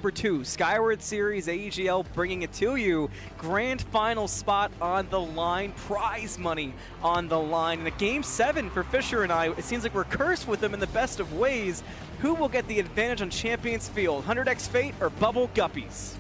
Number 2, Skyward Series AEGL bringing it to you. Grand final spot on the line, prize money on the line. And a Game 7 for Fisher and I. It seems like we're cursed with them in the best of ways. Who will get the advantage on Champions Field, 100x Fate or Bubble Guppies?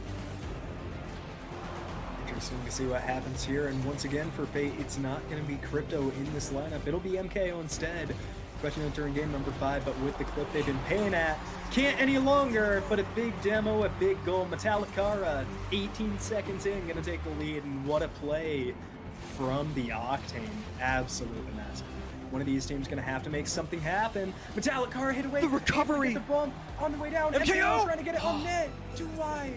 Interesting to see what happens here. And once again, for Fate, it's not going to be Crypto in this lineup. It'll be MKO instead. Question entering game number 5, but with the clip they've been paying at, can't any longer, but a big demo, a big goal. Metallicara, 18 seconds in, gonna take the lead, and what a play from the Octane. Absolutely massive. One of these teams gonna have to make something happen. Metallicara hit away. The recovery. The bump on the way down. MKO trying to get it on net. Too wide.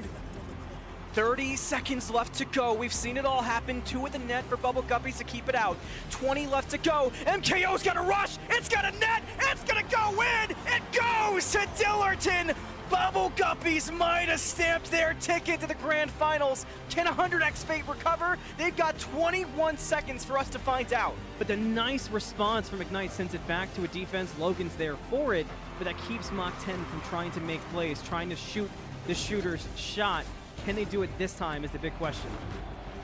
30 seconds left to go. We've seen it all happen. 2 at the net for Bubble Guppies to keep it out. 20 left to go. MKO's got a rush. It's got a net. It's gonna go in. It goes to Dillerton. Bubble Guppies might have stamped their ticket to the grand finals. Can 100x Fate recover? They've got 21 seconds for us to find out. But the nice response from Ignite sends it back to a defense. Logan's there for it, but that keeps Mach 10 from trying to make plays, trying to shoot the shooter's shot. Can they do it this time is the big question.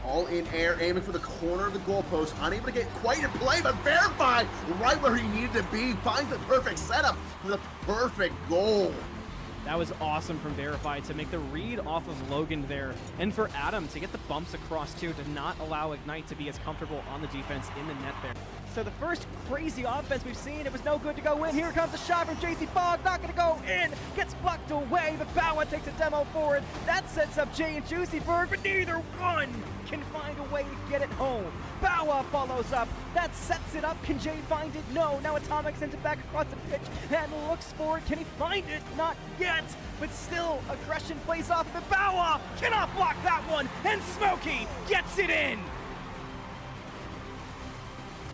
All in air, aiming for the corner of the goalpost, unable to get quite in play, but Verify right where he needed to be, finds the perfect setup for the perfect goal. That was awesome from Verify to make the read off of Logan there, and for Adam to get the bumps across too, to not allow Ignite to be as comfortable on the defense in the net there. So the first crazy offense we've seen, it was no good to go in. Here comes a shot from JC Fogg, not gonna go in, gets blocked away, but Bawa takes a demo forward. That sets up Jay and Juicy Bird, but neither one can find a way to get it home. Bawa follows up, that sets it up. Can Jay find it? No. Now Atomic sends it back across the pitch and looks for it. Can he find it? Not yet, but still aggression plays off of it. Bawa cannot block that one, and Smokey gets it in.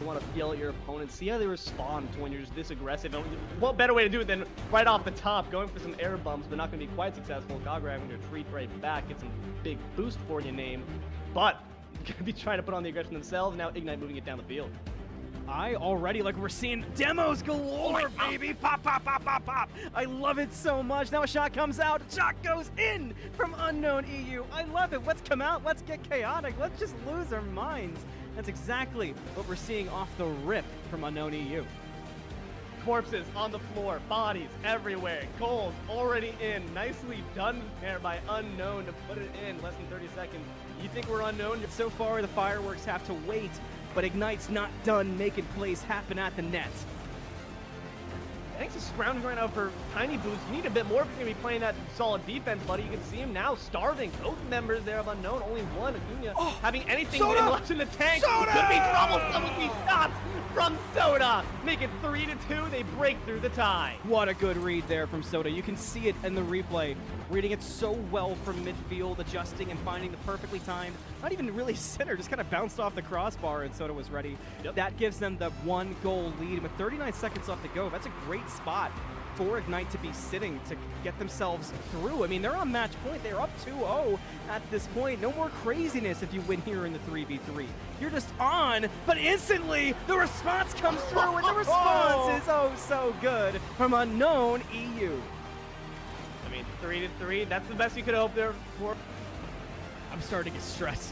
You want to feel at your opponents, see how they respond to when you're just this aggressive. And what better way to do it than right off the top, going for some air bumps, but not going to be quite successful. Gogger having to retreat right back, get some big boost for your name, but going to be trying to put on the aggression themselves. Now Ignite moving it down the field. Already, like we're seeing demos galore, baby. Pop, pop, pop, pop, pop. I love it so much. Now a shot comes out. A shot goes in from Unknown EU. I love it. Let's come out. Let's get chaotic. Let's just lose our minds. That's exactly what we're seeing off the rip from Unknown EU. Corpses on the floor, bodies everywhere, goals already in. Nicely done there by Unknown to put it in less than 30 seconds. You think we're Unknown? So far, the fireworks have to wait, but Ignite's not done making plays happen at the net. Thanks to scrounging right now for tiny boosts. You need a bit more if you're going to be playing that solid defense, buddy. You can see him now starving. Both members there of Unknown, only one. Acuna having anything left in the tank. Soda! Could be trouble. Some of these shots from Soda. Make it 3-2. They break through the tie. What a good read there from Soda. You can see it in the replay. Reading it so well from midfield, adjusting and finding the perfectly timed, not even really center, just kind of bounced off the crossbar and Soda was ready. Yep. That gives them the 1-goal lead. With 39 seconds left to go, that's a great spot for Ignite to be sitting to get themselves through. I mean, they're on match point. They're up 2-0 at this point. No more craziness if you win here in the 3v3. You're just on, but instantly the response comes through, and the response is oh so good from Unknown EU. I mean, 3-3, that's the best you could hope there for. I'm starting to get stressed.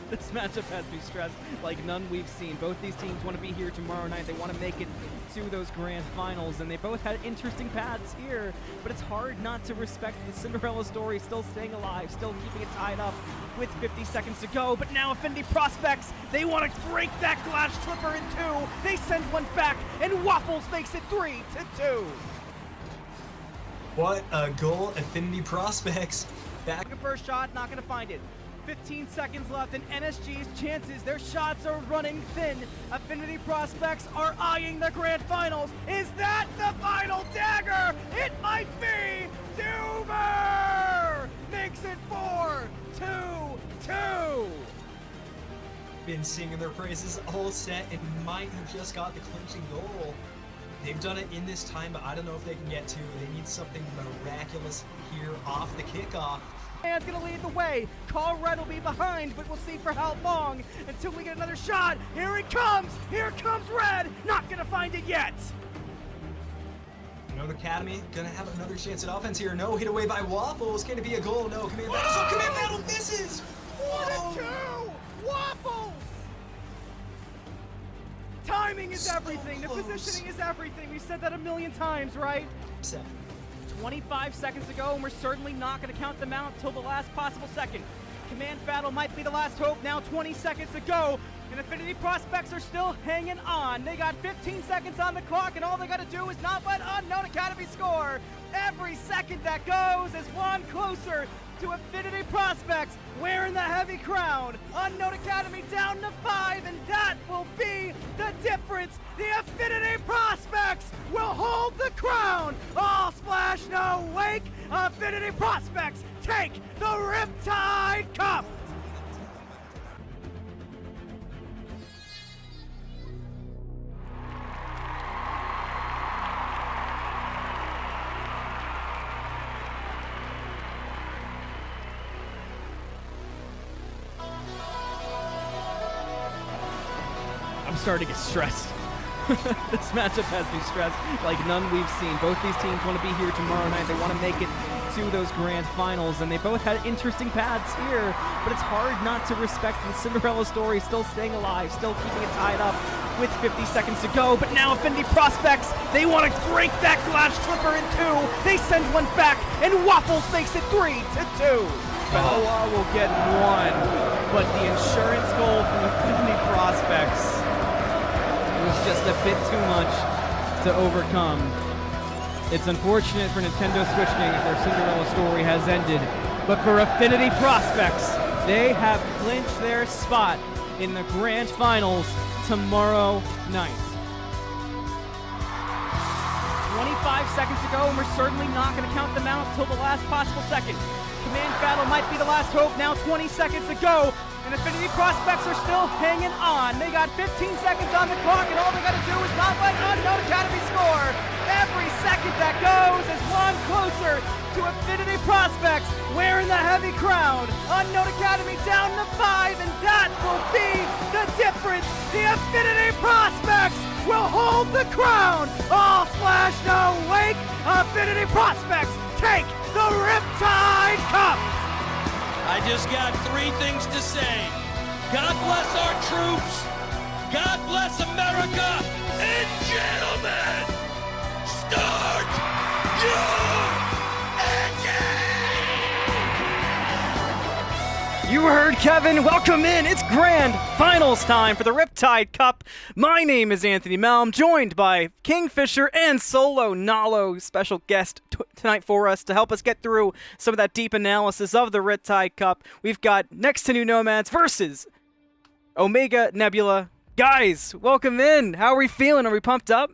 This matchup has me stressed like none we've seen. Both these teams want to be here tomorrow night. They want to make it to those grand finals, and they both had interesting paths here, but it's hard not to respect the Cinderella story still staying alive, still keeping it tied up with 50 seconds to go. But now Affinity Prospects, they want to break that glass slipper in two. They send one back, and Waffles makes it 3-2. What a goal, Affinity Prospects. Back. First shot, not going to find it. 15 seconds left, and NSG's chances, their shots are running thin. Affinity Prospects are eyeing the grand finals. Is that the final dagger? It might be. Doomer makes it 4-2-2. Been singing their praises all set and might have just got the clinching goal. They've done it in this time, but I don't know if they can get to. They need something miraculous here off the kickoff. Man's gonna lead the way. Call Red will be behind, but we'll see for how long until we get another shot. Here it comes. Here comes Red. Not gonna find it yet. Unknown Academy gonna have another chance at offense here. No, hit away by Waffles. Can it be a goal? No, Command Battle. So Command Battle misses! Whoa! Waffles! Timing is everything. The positioning is everything. We've said that a million times, right? 25 seconds ago, and we're certainly not going to count them out till the last possible second. Command Battle might be the last hope. Now 20 seconds to go, and Affinity Prospects are still hanging on. They got 15 seconds on the clock, and all they got to do is not let Unknown Academy score. Every second that goes is one closer to Affinity Prospects wearing the heavy crown. Unknown Academy down to 5, and that will be the difference. The Affinity Prospects will hold the crown. All splash, no wake. Affinity Prospects take the Riptide Cup. I'm starting to get stressed. This matchup has me stressed like none we've seen. Both these teams want to be here tomorrow night. They want to make it to those grand finals, and they both had interesting paths here, but it's hard not to respect the Cinderella story still staying alive, still keeping it tied up with 50 seconds to go. But now Affinity Prospects, they want to break that glass slipper in two. They send one back, and Waffles makes it 3-2. Boa will get one, but the insurance goal from Affinity Prospects was just a bit too much to overcome. It's unfortunate for Nintendo Switch Game that their Cinderella story has ended, but for Affinity Prospects, they have clinched their spot in the grand finals tomorrow night. 25 seconds to go, and we're certainly not going to count them out until the last possible second. Command Battle might be the last hope. Now 20 seconds to go, and Affinity Prospects are still hanging on. They got 15 seconds on the clock, and all they got to do is not let Unknown Academy score. Every second that goes is one closer to Affinity Prospects wearing the heavy crown. Unknown Academy down to 5, and that will be the difference. The Affinity Prospects will hold the crown. All splash, no wake. Affinity Prospects take the Riptide Cup. I just got 3 things to say. God bless our troops. God bless America. And gentlemen, start your engine! You heard Kevin. Welcome in. It's grand finals time for the Riptide Cup. My name is Anthony Malm, joined by KingFsher and Solonallo, special guest tonight for us to help us get through some of that deep analysis of the Riptide Cup. We've got Next to New Nomads versus Omega Nebula. Guys, welcome in. How are we feeling? Are we pumped up?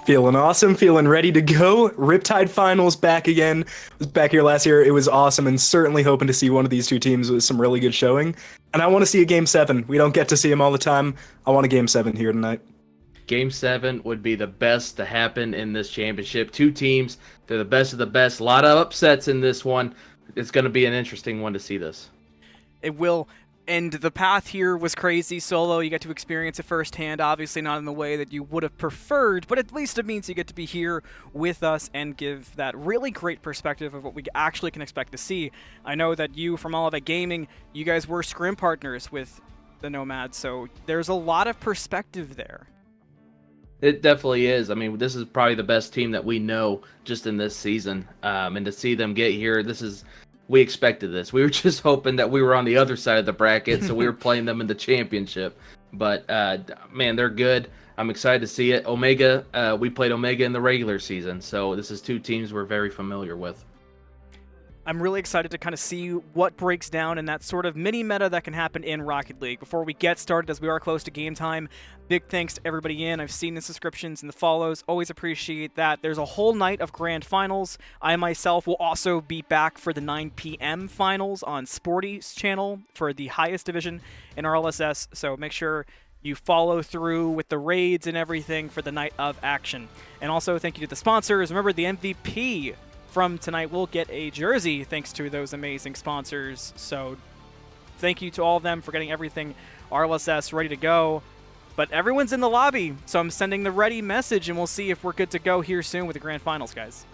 Feeling awesome, feeling ready to go. Riptide Finals back again. Was back here last year. It was awesome, and certainly hoping to see one of these two teams with some really good showing. And I want to see a Game 7. We don't get to see them all the time. I want a Game 7 here tonight. Game 7 would be the best to happen in this championship. 2 teams, they're the best of the best. A lot of upsets in this one. It's going to be an interesting one to see this. It will. And the path here was crazy. Solo, you get to experience it firsthand, obviously not in the way that you would have preferred, but at least it means you get to be here with us and give that really great perspective of what we actually can expect to see. I know that you, from Olivet Gaming, you guys were scrim partners with the Nomads, so there's a lot of perspective there. It definitely is. I mean, this is probably the best team that we know just in this season. And to see them get here, we expected this. We were just hoping that we were on the other side of the bracket, so we were playing them in the championship. But, man, they're good. I'm excited to see it. Omega, we played Omega in the regular season, so this is 2 teams we're very familiar with. I'm really excited to kind of see what breaks down in that sort of mini-meta that can happen in Rocket League. Before we get started, as we are close to game time, big thanks to everybody in. I've seen the subscriptions and the follows. Always appreciate that. There's a whole night of grand finals. I myself will also be back for the 9 p.m. finals on Sporty's channel for the highest division in RLSS, so make sure you follow through with the raids and everything for the night of action. And also thank you to the sponsors. Remember, the MVP from tonight will get a jersey thanks to those amazing sponsors. So thank you to all of them for getting everything RLSS ready to go. But everyone's in the lobby, so I'm sending the ready message, and we'll see if we're good to go here soon with the Grand Finals, guys.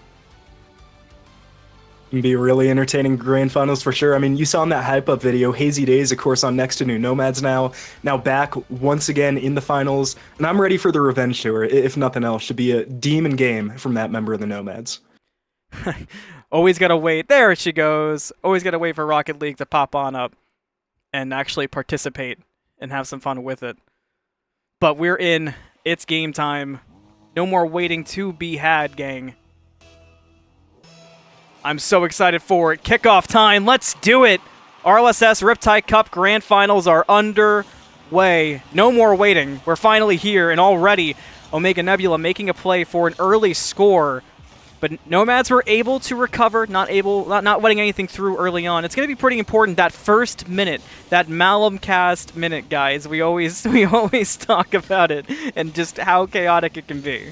Be a really entertaining Grand Finals for sure. I mean, you saw in that hype-up video, Hazy Days, of course, on Next to New Nomads now back once again in the finals, and I'm ready for the revenge tour, if nothing else. Should be a demon game from that member of the Nomads. Always gotta wait. There she goes. Always gotta wait for Rocket League to pop on up and actually participate and have some fun with it. But we're in. It's game time. No more waiting to be had, gang. I'm so excited for it. Kickoff time. Let's do it. RLSS Riptide Cup Grand Finals are underway. No more waiting. We're finally here, and already Omega Nebula making a play for an early score. But Nomads were able to recover, not letting anything through early on. It's going to be pretty important, that first minute, that Malumcast minute, guys. We always talk about it and just how chaotic it can be.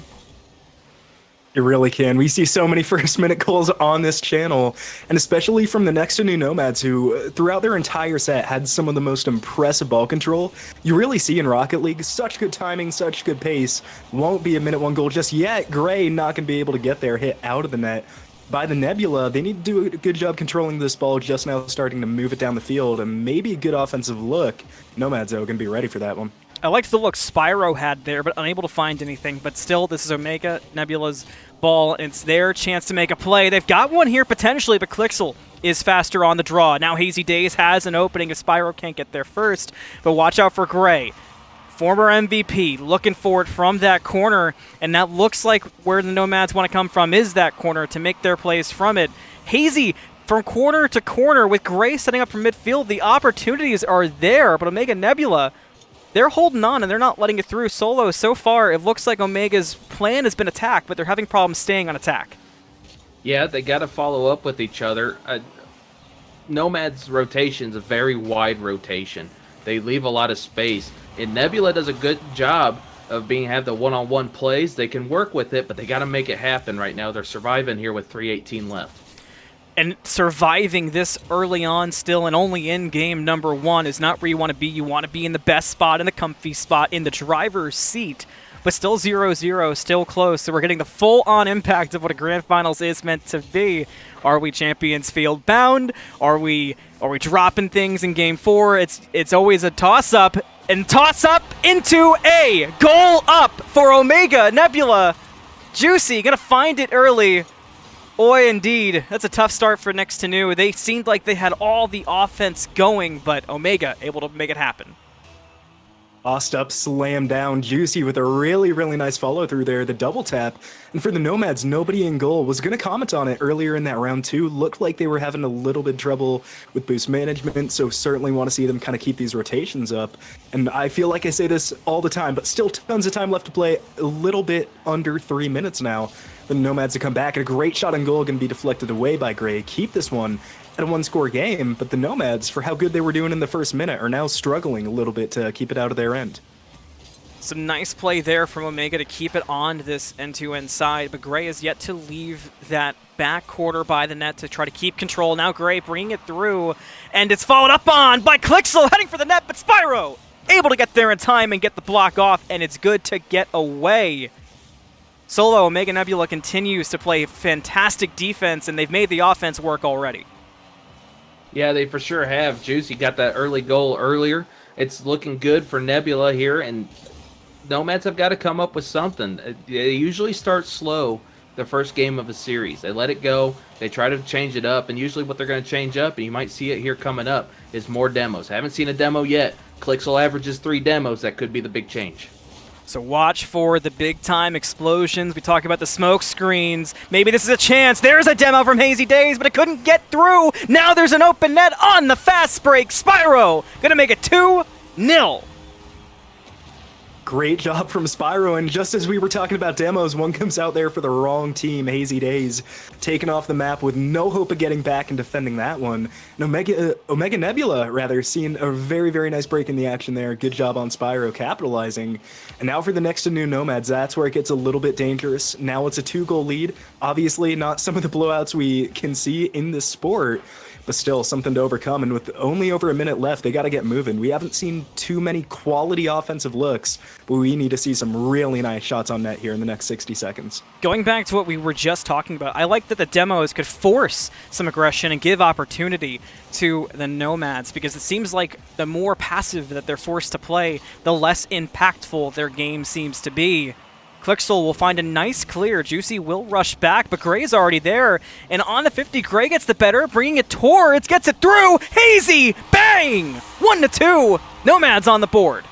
It really can. We see so many first-minute goals on this channel, and especially from the Next to New Nomads, who throughout their entire set had some of the most impressive ball control you really see in Rocket League. Such good timing, such good pace. Won't be a minute one goal just yet. Gray not going to be able to get there, hit out of the net by the Nebula. They need to do a good job controlling this ball, just now starting to move it down the field, and maybe a good offensive look. Nomads, though, going to be ready for that one. I liked the look Spyro had there, but unable to find anything. But still, this is Omega Nebula's ball, and it's their chance to make a play. They've got one here potentially, but KingFsher is faster on the draw. Now Hazy Days has an opening if Spyro can't get there first, but watch out for Gray. Former MVP, looking for it from that corner, and that looks like where the Nomads want to come from is that corner to make their plays from it. Hazy from corner to corner with Gray setting up from midfield. The opportunities are there, but Omega Nebula, they're holding on and they're not letting it through. Solo, so far, it looks like Omega's plan has been attack, but they're having problems staying on attack. Yeah, they got to follow up with each other. Nomad's rotation is a very wide rotation. They leave a lot of space. And Nebula does a good job of have the one-on-one plays. They can work with it, but they got to make it happen right now. They're surviving here with 3:18 left. And surviving this early on still and only in game number 1 is not where you want to be. You want to be in the best spot, in the comfy spot, in the driver's seat. But still 0-0, still close. So we're getting the full-on impact of what a Grand Finals is meant to be. Are we Champions Field bound? Are we dropping things in game 4? It's always a toss-up. And toss-up into a goal up for Omega Nebula. Juicy, gonna find it early. Boy, indeed. That's a tough start for Next to New. They seemed like they had all the offense going, but Omega able to make it happen. Tossed up, slam down, Juicy with a really, really nice follow-through there, the double tap. And for the Nomads, nobody in goal. Was going to comment on it earlier in that round, too. Looked like they were having a little bit of trouble with boost management, so certainly want to see them kind of keep these rotations up. And I feel like I say this all the time, but still tons of time left to play. A little bit under 3 minutes now for the Nomads to come back. And a great shot on goal going to be deflected away by Gray. Keep this one at a one-score game, but the Nomads, for how good they were doing in the first minute, are now struggling a little bit to keep it out of their end. Some nice play there from Omega to keep it on this N2N side, but Gray is yet to leave that back quarter by the net to try to keep control. Now Gray bringing it through, and it's followed up on by KingFsher, heading for the net, but Spyro able to get there in time and get the block off, and it's good to get away. Solo, Omega Nebula continues to play fantastic defense, and they've made the offense work already. Yeah, they for sure have. Juicy got that early goal earlier. It's looking good for Nebula here, and Nomads have got to come up with something. They usually start slow the first game of a series. They let it go. They try to change it up, and usually what they're going to change up, and you might see it here coming up, is more demos. I haven't seen a demo yet. KingFsher averages 3 demos. That could be the big change. So watch for the big-time explosions. We talk about the smoke screens. Maybe this is a chance. There's a demo from Hazy Days, but it couldn't get through. Now there's an open net on the fast break. Spyro gonna make it 2-0. Great job from Spyro, and just as we were talking about demos, one comes out there for the wrong team, Hazy Days, taken off the map with no hope of getting back and defending that one. And Omega Nebula, rather, seeing a very, very nice break in the action there. Good job on Spyro capitalizing. And now for the Next to New Nomads, that's where it gets a little bit dangerous. Now it's a 2-goal lead. Obviously not some of the blowouts we can see in this sport, but still something to overcome. And with only over a minute left, they got to get moving. We haven't seen too many quality offensive looks, but we need to see some really nice shots on net here in the next 60 seconds. Going back to what we were just talking about, I like that the demos could force some aggression and give opportunity to the Nomads, because it seems like the more passive that they're forced to play, the less impactful their game seems to be. KingFsher will find a nice clear. Juicy will rush back, but Gray's already there. And on the 50, Gray gets the better, bringing it towards, gets it through. Hazy, bang! 1-2. Nomads on the board.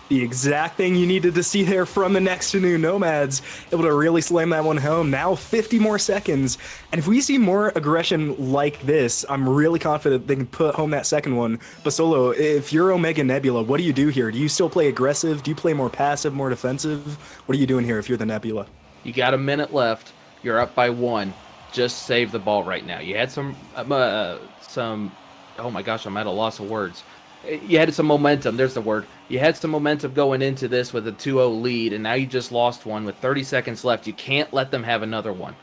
The exact thing you needed to see there from the N2N Nomads, able to really slam that one home. Now 50 more seconds, and if we see more aggression like this, I'm really confident they can put home that second one. But Solo, if you're Omega Nebula, what do you do here? Do you still play aggressive? Do you play more passive, more defensive? What are you doing here if you're the Nebula? You got a minute left. You're up by 1. Just save the ball right now. You had some, oh my gosh, I'm at a loss of words. You had some momentum. There's the word. You had some momentum going into this with a 2-0 lead, and now you just lost one with 30 seconds left. You can't let them have another one.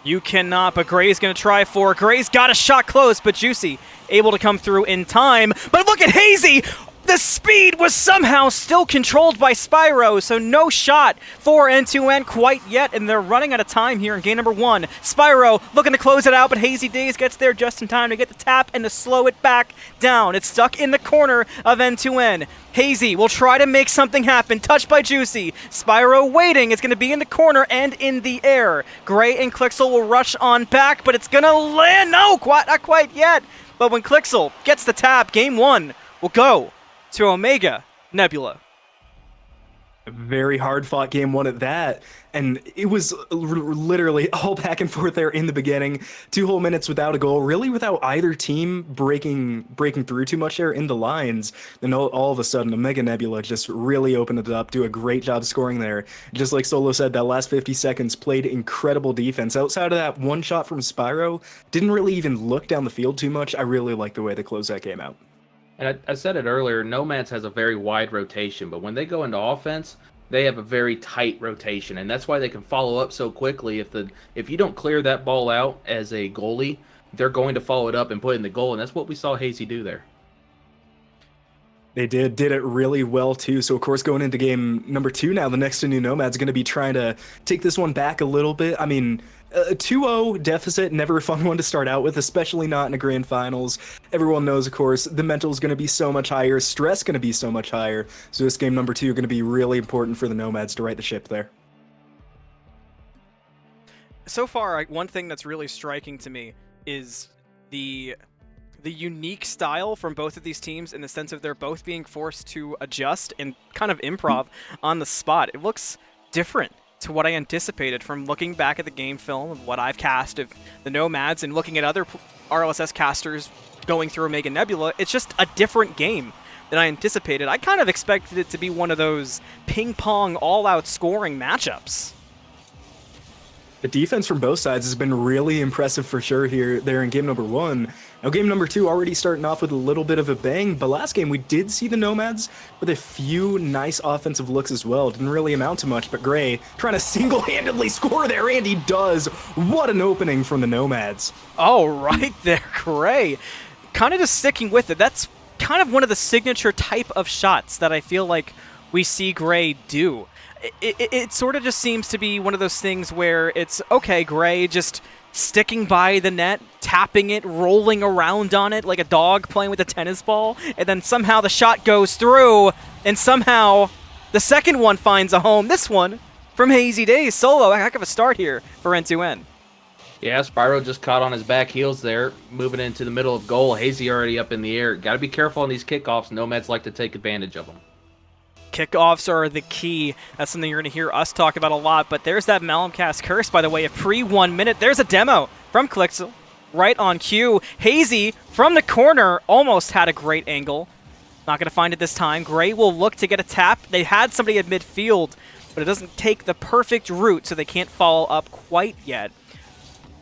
You cannot, but Gray's going to try for. Gray's got a shot close, but Juicy able to come through in time. But look at Hazy! The speed was somehow still controlled by Spyro, so no shot for N2N quite yet, and they're running out of time here in game number 1. Spyro looking to close it out, but Hazy Days gets there just in time to get the tap and to slow it back down. It's stuck in the corner of N2N. Hazy will try to make something happen, touched by Juicy. Spyro waiting, it's going to be in the corner and in the air. Gray and KingFsher will rush on back, but it's going to land, no, not quite yet. But when KingFsher gets the tap, game 1 will go to Omega Nebula. A very hard-fought game 1 at that, and it was literally all back and forth there in the beginning. 2 whole minutes without a goal, really without either team breaking through too much there in the lines. Then all of a sudden, Omega Nebula just really opened it up, do a great job scoring there. Just like Solo said, that last 50 seconds played incredible defense. Outside of that one shot from Spyro, didn't really even look down the field too much. I really like the way they closed that game out. And I said it earlier, Nomads has a very wide rotation, but when they go into offense, they have a very tight rotation, and that's why they can follow up so quickly. If you don't clear that ball out as a goalie, they're going to follow it up and put in the goal, and that's what we saw Hazy do there. They did it really well, too. So, of course, going into game number 2 now, the N2N Nomads going to be trying to take this one back a little bit. I mean, a 2-0 deficit, never a fun one to start out with, especially not in a grand finals. Everyone knows, of course, the mental is going to be so much higher, stress going to be so much higher. So this game number 2 going to be really important for the Nomads to right the ship there. So far, one thing that's really striking to me is the unique style from both of these teams, in the sense of they're both being forced to adjust and kind of improv on the spot. It looks different to what I anticipated from looking back at the game film of what I've cast of the Nomads and looking at other RLSS casters going through Omega Nebula. It's just a different game than I anticipated. I kind of expected it to be one of those ping-pong all-out scoring matchups. The defense from both sides has been really impressive for sure there in game number 1. Now game number 2 already starting off with a little bit of a bang, but last game we did see the Nomads with a few nice offensive looks as well. Didn't really amount to much, but Gray trying to single-handedly score there, and he does. What an opening from the Nomads. Oh, right there, Gray. Kind of just sticking with it. That's kind of one of the signature type of shots that I feel like we see Gray do. It sort of just seems to be one of those things where it's, okay, Gray just sticking by the net, tapping it, rolling around on it like a dog playing with a tennis ball, and then somehow the shot goes through, and somehow the second one finds a home. This one from Hazy Days. Solo, a heck of a start here for N2N. Yeah, Spyro just caught on his back heels there, moving into the middle of goal. Hazy already up in the air. Got to be careful on these kickoffs. Nomads like to take advantage of them. Kickoffs are the key. That's something you're going to hear us talk about a lot, but there's that Malamcast curse, by the way, a pre-1 minute. There's a demo from KingFsher, right on cue. Hazy from the corner almost had a great angle. Not going to find it this time. Gray will look to get a tap. They had somebody at midfield, but it doesn't take the perfect route, so they can't follow up quite yet.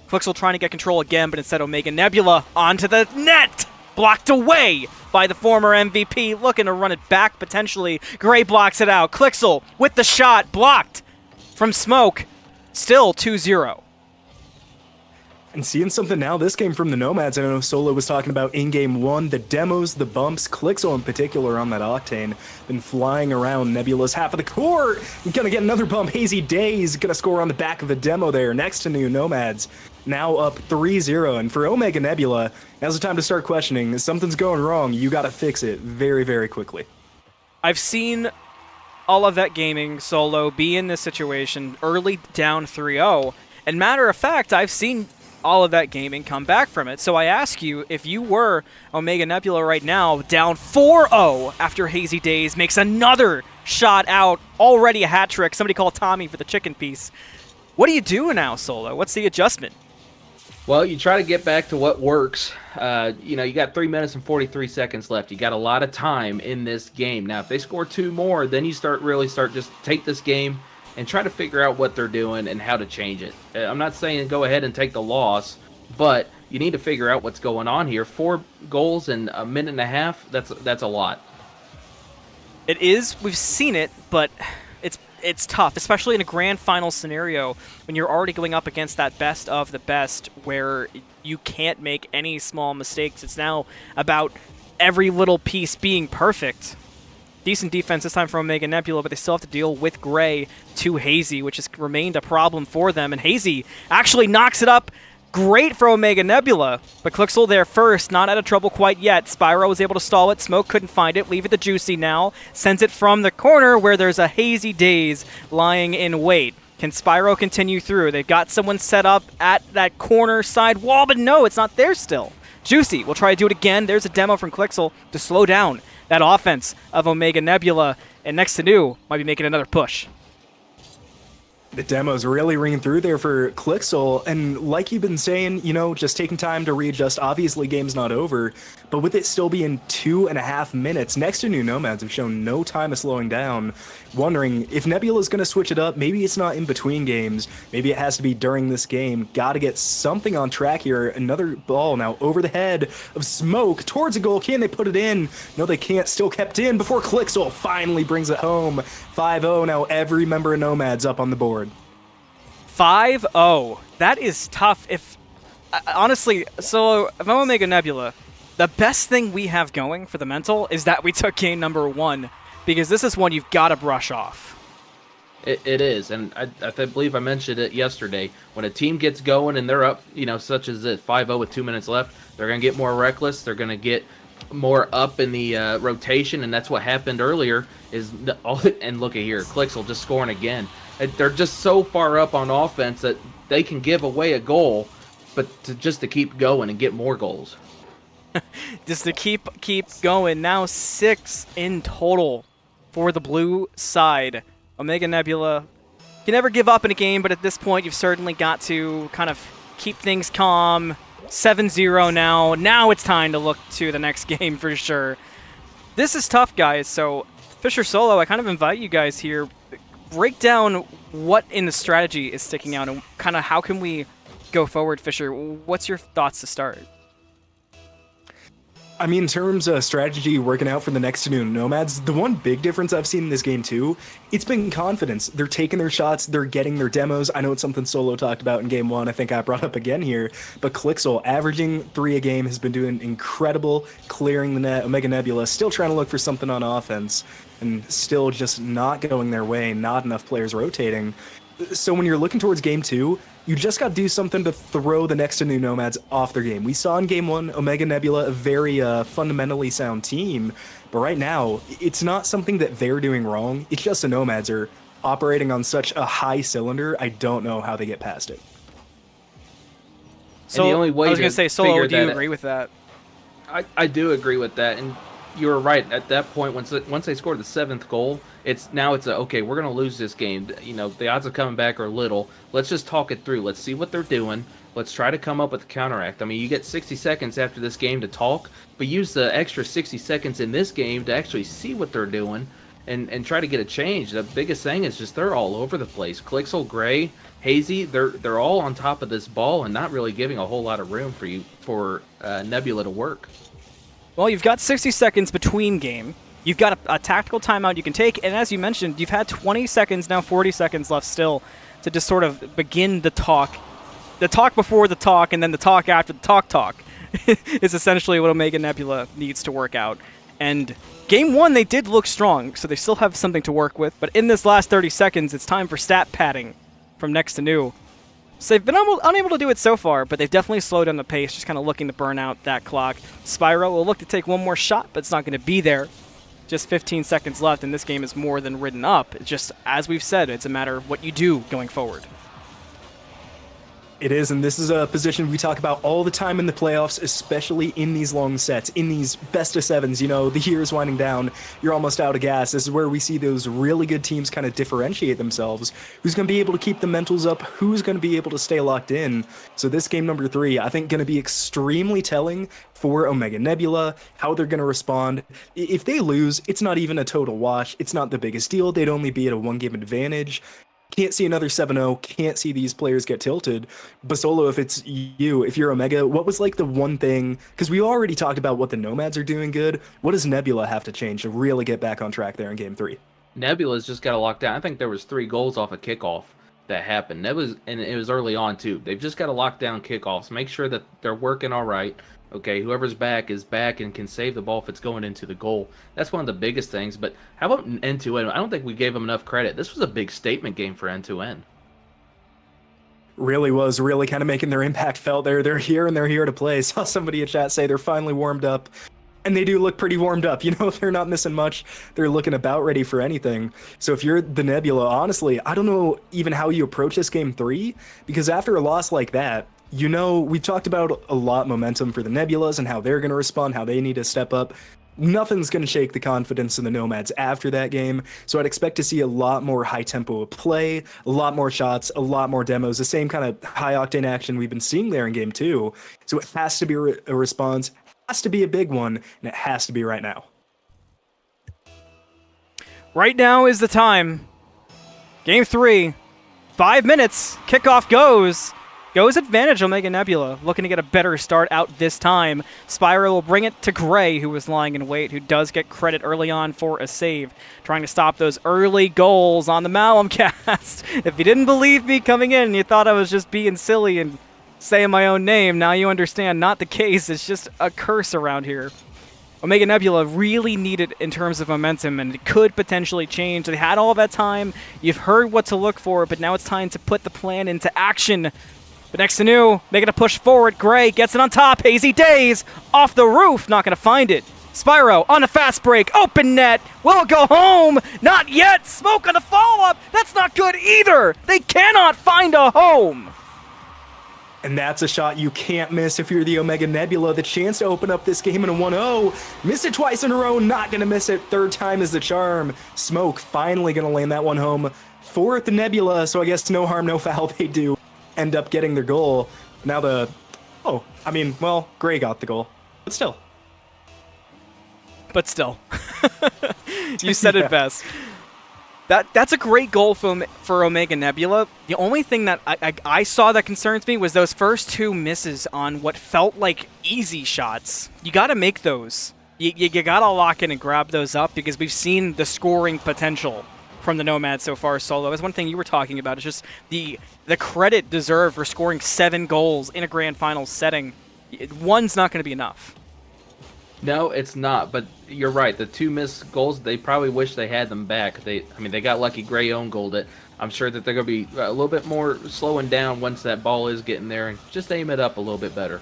KingFsher trying to get control again, but instead Omega Nebula onto the net! Blocked away by the former MVP, looking to run it back potentially. Gray blocks it out. KingFsher with the shot, blocked from Smoke. Still 2-0. And seeing something now, this came from the Nomads. I know Solo was talking about in game 1, the demos, the bumps, Clixel in particular on that Octane, been flying around Nebula's half of the court. Gonna get another bump. Hazy Days gonna score on the back of the demo there next to new Nomads. Now up 3-0. And for Omega Nebula, now's the time to start questioning. If something's going wrong, you gotta fix it very, very quickly. I've seen all of that gaming Solo be in this situation early down 3-0. And matter of fact, I've seen all of that gaming come back from it. So I ask you, if you were Omega Nebula right now, down 4-0 after Hazy Days makes another shot out, already a hat trick. Somebody call Tommy for the chicken piece. What do you do now, Solo? What's the adjustment? Well, you try to get back to what works. You got 3 minutes and 43 seconds left. You got a lot of time in this game. Now, if they score 2 more, then you start just take this game and try to figure out what they're doing and how to change it. I'm not saying go ahead and take the loss, but you need to figure out what's going on here. 4 goals in a minute and a half, that's a lot. It is. We've seen it, but it's tough, especially in a grand final scenario when you're already going up against that best of the best where you can't make any small mistakes. It's now about every little piece being perfect. Decent defense this time from Omega Nebula, but they still have to deal with Gray to Hazy, which has remained a problem for them. And Hazy actually knocks it up. Great for Omega Nebula, but Clixel there first, not out of trouble quite yet. Spyro was able to stall it, Smoke couldn't find it, leave it to Juicy now, sends it from the corner where there's a Hazy Days lying in wait. Can Spyro continue through? They've got someone set up at that corner side wall, but no, it's not there still. Juicy will try to do it again. There's a demo from Clixel to slow down that offense of Omega Nebula, and next to new, might be making another push. The demo's really ringing through there for Clixel, and like you've been saying, just taking time to readjust. Obviously, game's not over, but with it still being 2.5 minutes, next to new Nomads have shown no time of slowing down. Wondering if Nebula's going to switch it up. Maybe it's not in between games. Maybe it has to be during this game. Got to get something on track here. Another ball now over the head of Smoke towards a goal. Can they put it in? No, they can't. Still kept in before Clixel finally brings it home. 5-0 now. Every member of Nomads up on the board. 5-0. That is tough. Honestly, so if I'm Omega Nebula, the best thing we have going for the mental is that we took game number 1, because this is one you've got to brush off. It is, and I believe I mentioned it yesterday. When a team gets going and they're up, such as this 5-0 with 2 minutes left, they're going to get more reckless. They're going to get more up in the rotation, and that's what happened earlier. And look at here, Clixel just scoring again. They're just so far up on offense that they can give away a goal, but just to keep going and get more goals. Just to keep going. Now 6 in total for the blue side. Omega Nebula can never give up in a game, but at this point you've certainly got to kind of keep things calm. 7-0 now. Now it's time to look to the next game for sure. This is tough, guys. So KingFsher Solo, I kind of invite you guys here. Break down what in the strategy is sticking out and kind of how can we go forward, Fisher. What's your thoughts to start? I mean, in terms of strategy working out for the next new Nomads, the one big difference I've seen in this game too, it's been confidence. They're taking their shots, they're getting their demos. I know it's something Solo talked about in game 1, I think I brought up again here, but Clixel, averaging 3 a game, has been doing incredible, clearing the net. Omega Nebula still trying to look for something on offense, and still just not going their way, not enough players rotating. So when you're looking towards game 2, you just got to do something to throw the next to new Nomads off their game. We saw in game 1, Omega Nebula, a very fundamentally sound team, but right now, it's not something that they're doing wrong. It's just the Nomads are operating on such a high cylinder, I don't know how they get past it. So the only way I was going to say, Solo, do you agree with that? I do agree with that, and you were right. At that point, once they scored the 7th goal, it's okay, we're going to lose this game. The odds of coming back are little. Let's just talk it through. Let's see what they're doing. Let's try to come up with a counteract. I mean, you get 60 seconds after this game to talk, but use the extra 60 seconds in this game to actually see what they're doing and try to get a change. The biggest thing is just they're all over the place. Clixel, Gray, Hazy, they're all on top of this ball and not really giving a whole lot of room for Nebula to work. Well, you've got 60 seconds between game. You've got a tactical timeout you can take, and as you mentioned, you've had 20 seconds, now 40 seconds left still to just sort of begin the talk. the talk before the talk and then the talk after the talk is essentially what Omega Nebula needs to work out. And game 1, they did look strong, so they still have something to work with. But in this last 30 seconds, it's time for stat padding from Next to New. So they've been unable to do it so far, but they've definitely slowed down the pace, just kind of looking to burn out that clock. Spyro will look to take one more shot, but it's not going to be there. Just 15 seconds left, and this game is more than ridden up. It's just, as we've said, it's a matter of what you do going forward. It is, and this is a position we talk about all the time in the playoffs, especially in these long sets, in these best of sevens. You know, the year's winding down, you're almost out of gas. This is where we see those really good teams kind of differentiate themselves. Who's going to be able to keep the mentals up? Who's going to be able to stay locked in? So this game number 3, I think, going to be extremely telling for Omega Nebula, how they're going to respond. If they lose, it's not even a total wash. It's not the biggest deal. They'd only be at a 1-game advantage. Can't see another 7-0, can't see these players get tilted. But Solo, if it's you, if you're Omega, what was like the one thing, because we already talked about what the Nomads are doing good, what does Nebula have to change to really get back on track there in game 3? Nebula's just got to lock down. I think there was 3 goals off a kickoff that happened. And it was early on too. They've just got to lock down kickoffs, make sure that they're working all right. Okay, whoever's back is back and can save the ball if it's going into the goal. That's one of the biggest things. But how about N2N? I don't think we gave them enough credit. This was a big statement game for N2N. Really was, really kind of making their impact felt there. They're here and they're here to play. Saw somebody in chat say they're finally warmed up. And they do look pretty warmed up. You know, they're not missing much. They're looking about ready for anything. So if you're the Nebula, honestly, I don't know even how you approach this game 3. Because after a loss like that, you know, we've talked about a lot momentum for the Nebulas and how they're going to respond, how they need to step up. Nothing's going to shake the confidence in the Nomads after that game, so I'd expect to see a lot more high tempo of play, a lot more shots, a lot more demos, the same kind of high-octane action we've been seeing there in game 2. So it has to be a response, has to be a big one, and it has to be right now. Right now is the time. Game 3, 5 minutes, kickoff goes. Goes advantage Omega Nebula, looking to get a better start out this time. Spyro will bring it to Gray, who was lying in wait, who does get credit early on for a save, trying to stop those early goals on the Malum cast. If you didn't believe me coming in, you thought I was just being silly and saying my own name, now you understand, not the case. It's just a curse around here. Omega Nebula really needed in terms of momentum, and it could potentially change. They had all that time. You've heard what to look for, but now it's time to put the plan into action. But Next to New, making a push forward. Gray gets it on top. Hazy Days off the roof. Not going to find it. Spyro on a fast break. Open net. Will it go home? Not yet. Smoke on the follow-up. That's not good either. They cannot find a home. And that's a shot you can't miss if you're the Omega Nebula. The chance to open up this game in a 1-0. Miss it twice in a row. Not going to miss it. Third time is the charm. Smoke finally going to land that one home for the Nebula. So I guess no harm, no foul. They do end up getting their goal. Now Gray got the goal, but still. You said it best. That's a great goal for Omega Nebula. The only thing that I saw that concerns me was those first 2 misses on what felt like easy shots. You got to make those. You got to lock in and grab those up, because we've seen the scoring potential from the Nomads so far. Solo, as one thing you were talking about, is just the credit deserved for scoring 7 goals in a grand final setting. One's not going to be enough. No, it's not, but you're right. The 2 missed goals, they probably wish they had them back. They got lucky. Gray own goaled it. I'm sure that they're going to be a little bit more slowing down once that ball is getting there, and just aim it up a little bit better.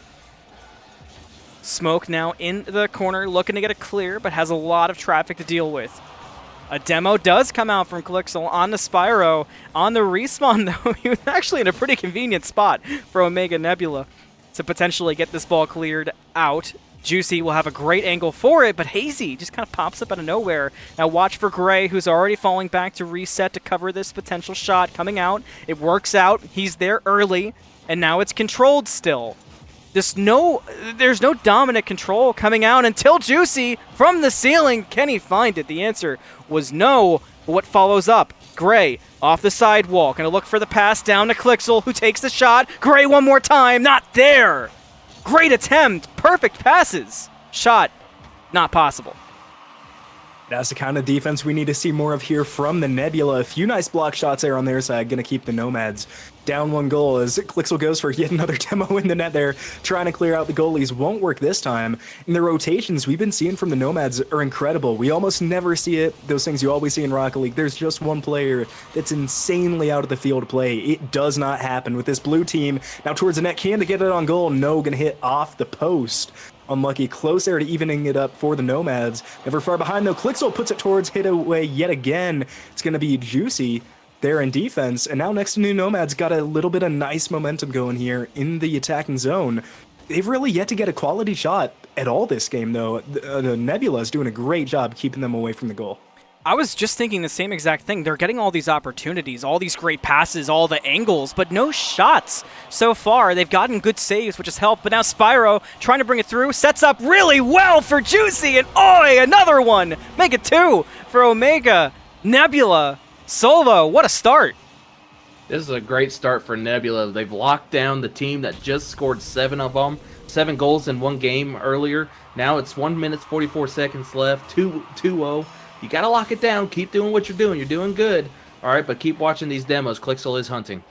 Smoke now in the corner, looking to get a clear, but has a lot of traffic to deal with. A demo does come out from KingFsher on the Spyro. On the respawn, though, he was actually in a pretty convenient spot for Omega Nebula to potentially get this ball cleared out. Juicy will have a great angle for it, but Hazy just kind of pops up out of nowhere. Now watch for Gray, who's already falling back to reset to cover this potential shot coming out. It works out. He's there early, and now it's controlled still. There's no dominant control coming out until Juicy from the ceiling. Can he find it? The answer was no. But what follows up? Gray off the sidewall. Gonna look for the pass down to KingFsher, who takes the shot. Gray one more time. Not there. Great attempt. Perfect passes. Shot. Not possible. That's the kind of defense we need to see more of here from the Nebula. A few nice block shots there on their side, going to keep the Nomads down 1 goal as Clixel goes for yet another demo in the net there, trying to clear out the goalies. Won't work this time. And the rotations we've been seeing from the Nomads are incredible. We almost never see it, those things you always see in Rocket League. There's just one player that's insanely out of the field play. It does not happen with this blue team. Now towards the net, can to get it on goal. No, gonna hit off the post. Unlucky, close there to evening it up for the Nomads. Never far behind though. Clixel puts it towards, hit away yet again. It's gonna be Juicy there in defense, and now next to new Nomads got a little bit of nice momentum going here in the attacking zone. They've really yet to get a quality shot at all this game though. The Nebula is doing a great job keeping them away from the goal. I was just thinking the same exact thing. They're getting all these opportunities, all these great passes, all the angles, but no shots so far. They've gotten good saves, which has helped, but now Spyro trying to bring it through, sets up really well for Juicy, and another one! Make it 2 for Omega. Nebula, Solo, what a start. This is a great start for Nebula. They've locked down the team that just scored 7 of them, 7 goals in one game earlier. Now it's 1 minute 44 seconds left, 2-0. You got to lock it down. Keep doing what you're doing. You're doing good. All right, but keep watching these demos. Clixel is hunting.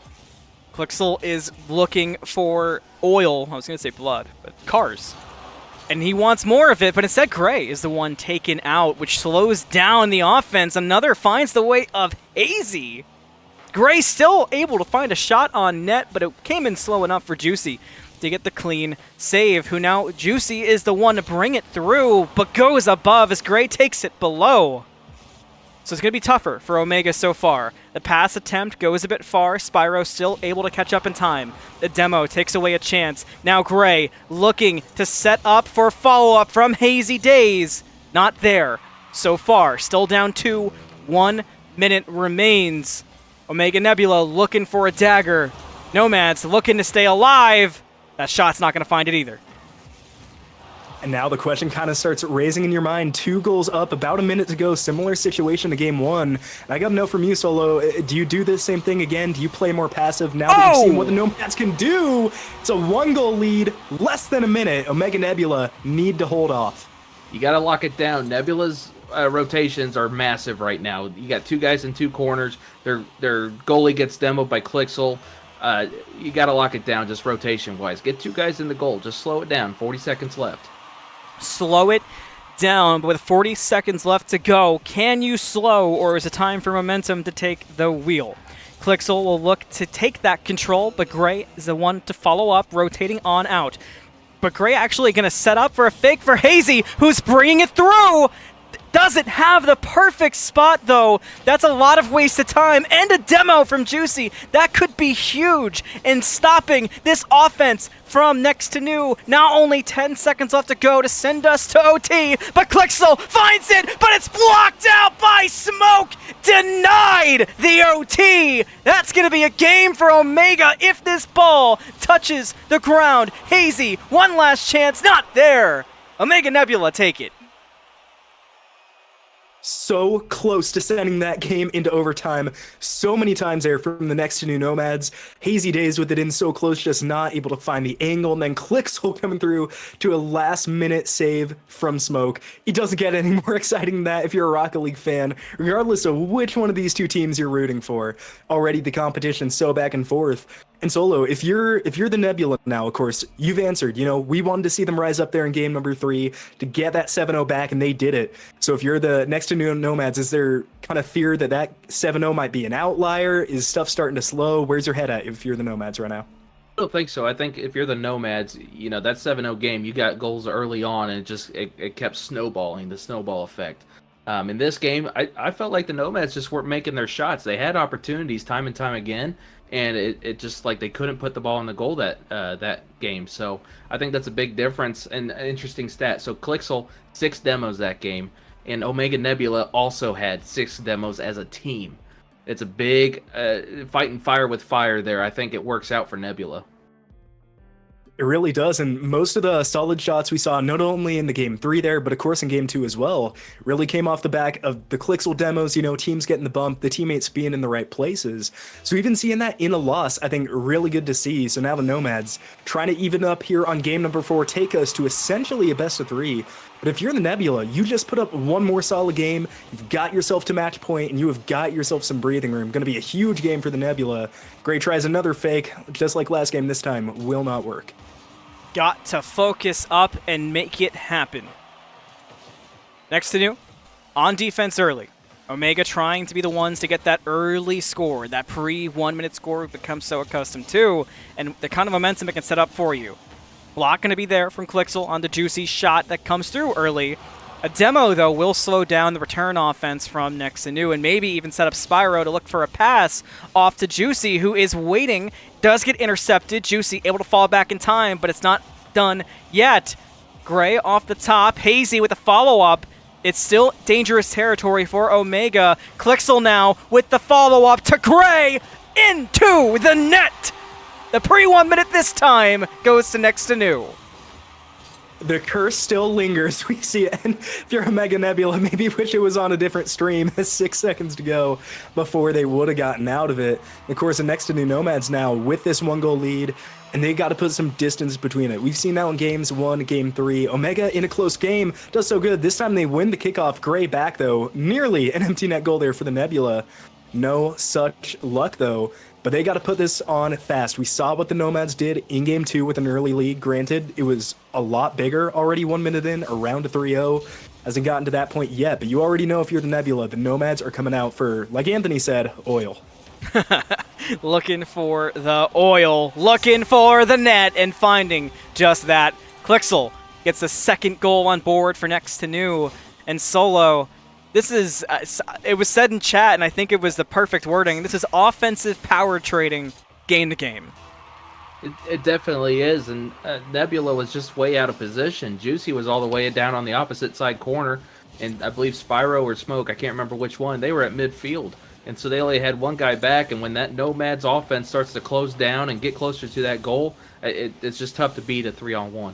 Clixel is looking for oil. I was going to say blood, but cars. And he wants more of it, but instead Gray is the one taken out, which slows down the offense. Another finds the way of Hazy. Gray still able to find a shot on net, but it came in slow enough for Juicy to get the clean save, who now Juicy is the one to bring it through, but goes above as Gray takes it below. So it's going to be tougher for Omega so far. The pass attempt goes a bit far. Spyro still able to catch up in time. The demo takes away a chance. Now Gray looking to set up for follow-up from Hazy Days. Not there so far. Still down 2. 1 minute remains. Omega Nebula looking for a dagger. Nomads looking to stay alive. That shot's not going to find it either. And now the question kind of starts raising in your mind. 2 goals up, about a minute to go. Similar situation to game 1. And I got to know from you, Solo, do you do this same thing again? Do you play more passive now that you've seen what the Nomads can do? It's a 1-goal lead, less than a minute. Omega Nebula need to hold off. You got to lock it down. Nebula's rotations are massive right now. You got 2 guys in 2 corners. Their goalie gets demoed by Clixel. You got to lock it down just rotation-wise. Get 2 guys in the goal. Just slow it down. 40 seconds left. Slow it down, but with 40 seconds left to go, can you slow, or is it time for momentum to take the wheel? Clixel will look to take that control, but Gray is the one to follow up, rotating on out. But Gray actually going to set up for a fake for Hazy, who's bringing it through. Doesn't have the perfect spot, though. That's a lot of wasted time. And a demo from Juicy. That could be huge in stopping this offense from next to new. Now only 10 seconds left to go to send us to OT. But Clixel finds it, but it's blocked out by Smoke. Denied the OT. That's going to be a game for Omega if this ball touches the ground. Hazy, one last chance. Not there. Omega Nebula take it. So close to sending that game into overtime so many times there from the next to new Nomads. Hazy Days with it in so close, just not able to find the angle, and then Clixel coming through to a last-minute save from Smoke. It doesn't get any more exciting than that if you're a Rocket League fan, regardless of which one of these 2 teams you're rooting for. Already the competition's so back and forth. And Solo, if you're the Nebula now, of course, you've answered. You know, we wanted to see them rise up there in game number 3 to get that 7-0 back, and they did it. So if you're the next to new Nomads, is there kind of fear that 7-0 might be an outlier? Is stuff starting to slow? Where's your head at if you're the Nomads right now? I don't think so. I think if you're the Nomads, you know, that 7-0 game, you got goals early on, and it kept snowballing, the snowball effect. In this game, I felt like the Nomads just weren't making their shots. They had opportunities time and time again, and it just like they couldn't put the ball in the goal that game. So I think that's a big difference and an interesting stat. So Clixel, 6 demos that game, and Omega Nebula also had 6 demos as a team. It's a big fighting fire with fire there. I think it works out for Nebula. It really does, and most of the solid shots we saw, not only in the game 3 there, but of course in game 2 as well, really came off the back of the KingFsher demos, teams getting the bump, the teammates being in the right places. So even seeing that in a loss, I think really good to see. So now the Nomads trying to even up here on game number 4, take us to essentially a best of 3. But if you're in the Nebula, you just put up one more solid game, you've got yourself to match point, and you have got yourself some breathing room. Going to be a huge game for the Nebula. Gray tries another fake, just like last game this time, will not work. Got to focus up and make it happen. Next to new, on defense early. Omega trying to be the ones to get that early score, that pre-1 minute score we've become so accustomed to, and the kind of momentum it can set up for you. Block going to be there from KingFsher on the juicy shot that comes through early. A demo, though, will slow down the return offense from next to new and maybe even set up Spyro to look for a pass off to Juicy, who is waiting. Does get intercepted. Juicy able to fall back in time, but it's not done yet. Gray off the top. Hazy with a follow-up. It's still dangerous territory for Omega. KingFsher now with the follow-up to Gray into the net. The pre-1 minute this time goes to next to new. The curse still lingers. We see it. And if you're a Mega Nebula, maybe wish it was on a different stream. 6 seconds to go before they would have gotten out of it. Of course, the next to new Nomads now with this 1-goal lead, and they got to put some distance between it. We've seen that in games 1, game 3. Omega in a close game does so good. This time they win the kickoff. Gray back, though. Nearly an empty net goal there for the Nebula. No such luck, though. But they got to put this on fast. We saw what the Nomads did in game 2 with an early lead. Granted, it was a lot bigger already 1 minute in, around a 3-0. Hasn't gotten to that point yet, but you already know if you're the Nebula, the Nomads are coming out for, like Anthony said, oil. Looking for the oil, looking for the net, and finding just that. KingFsher gets the second goal on board for next to new, and Solo. This is, it was said in chat, and I think it was the perfect wording. This is offensive power trading game to game. It definitely is, and Nebula was just way out of position. Juicy was all the way down on the opposite side corner, and I believe Spyro or Smoke, I can't remember which one, they were at midfield. And so they only had one guy back, and when that Nomads offense starts to close down and get closer to that goal, it's just tough to beat a 3-on-1.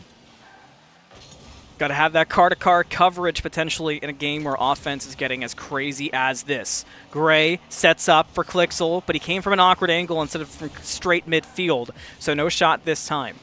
Got to have that car-to-car coverage potentially in a game where offense is getting as crazy as this. Gray sets up for KingFsher, but he came from an awkward angle instead of from straight midfield, so no shot this time.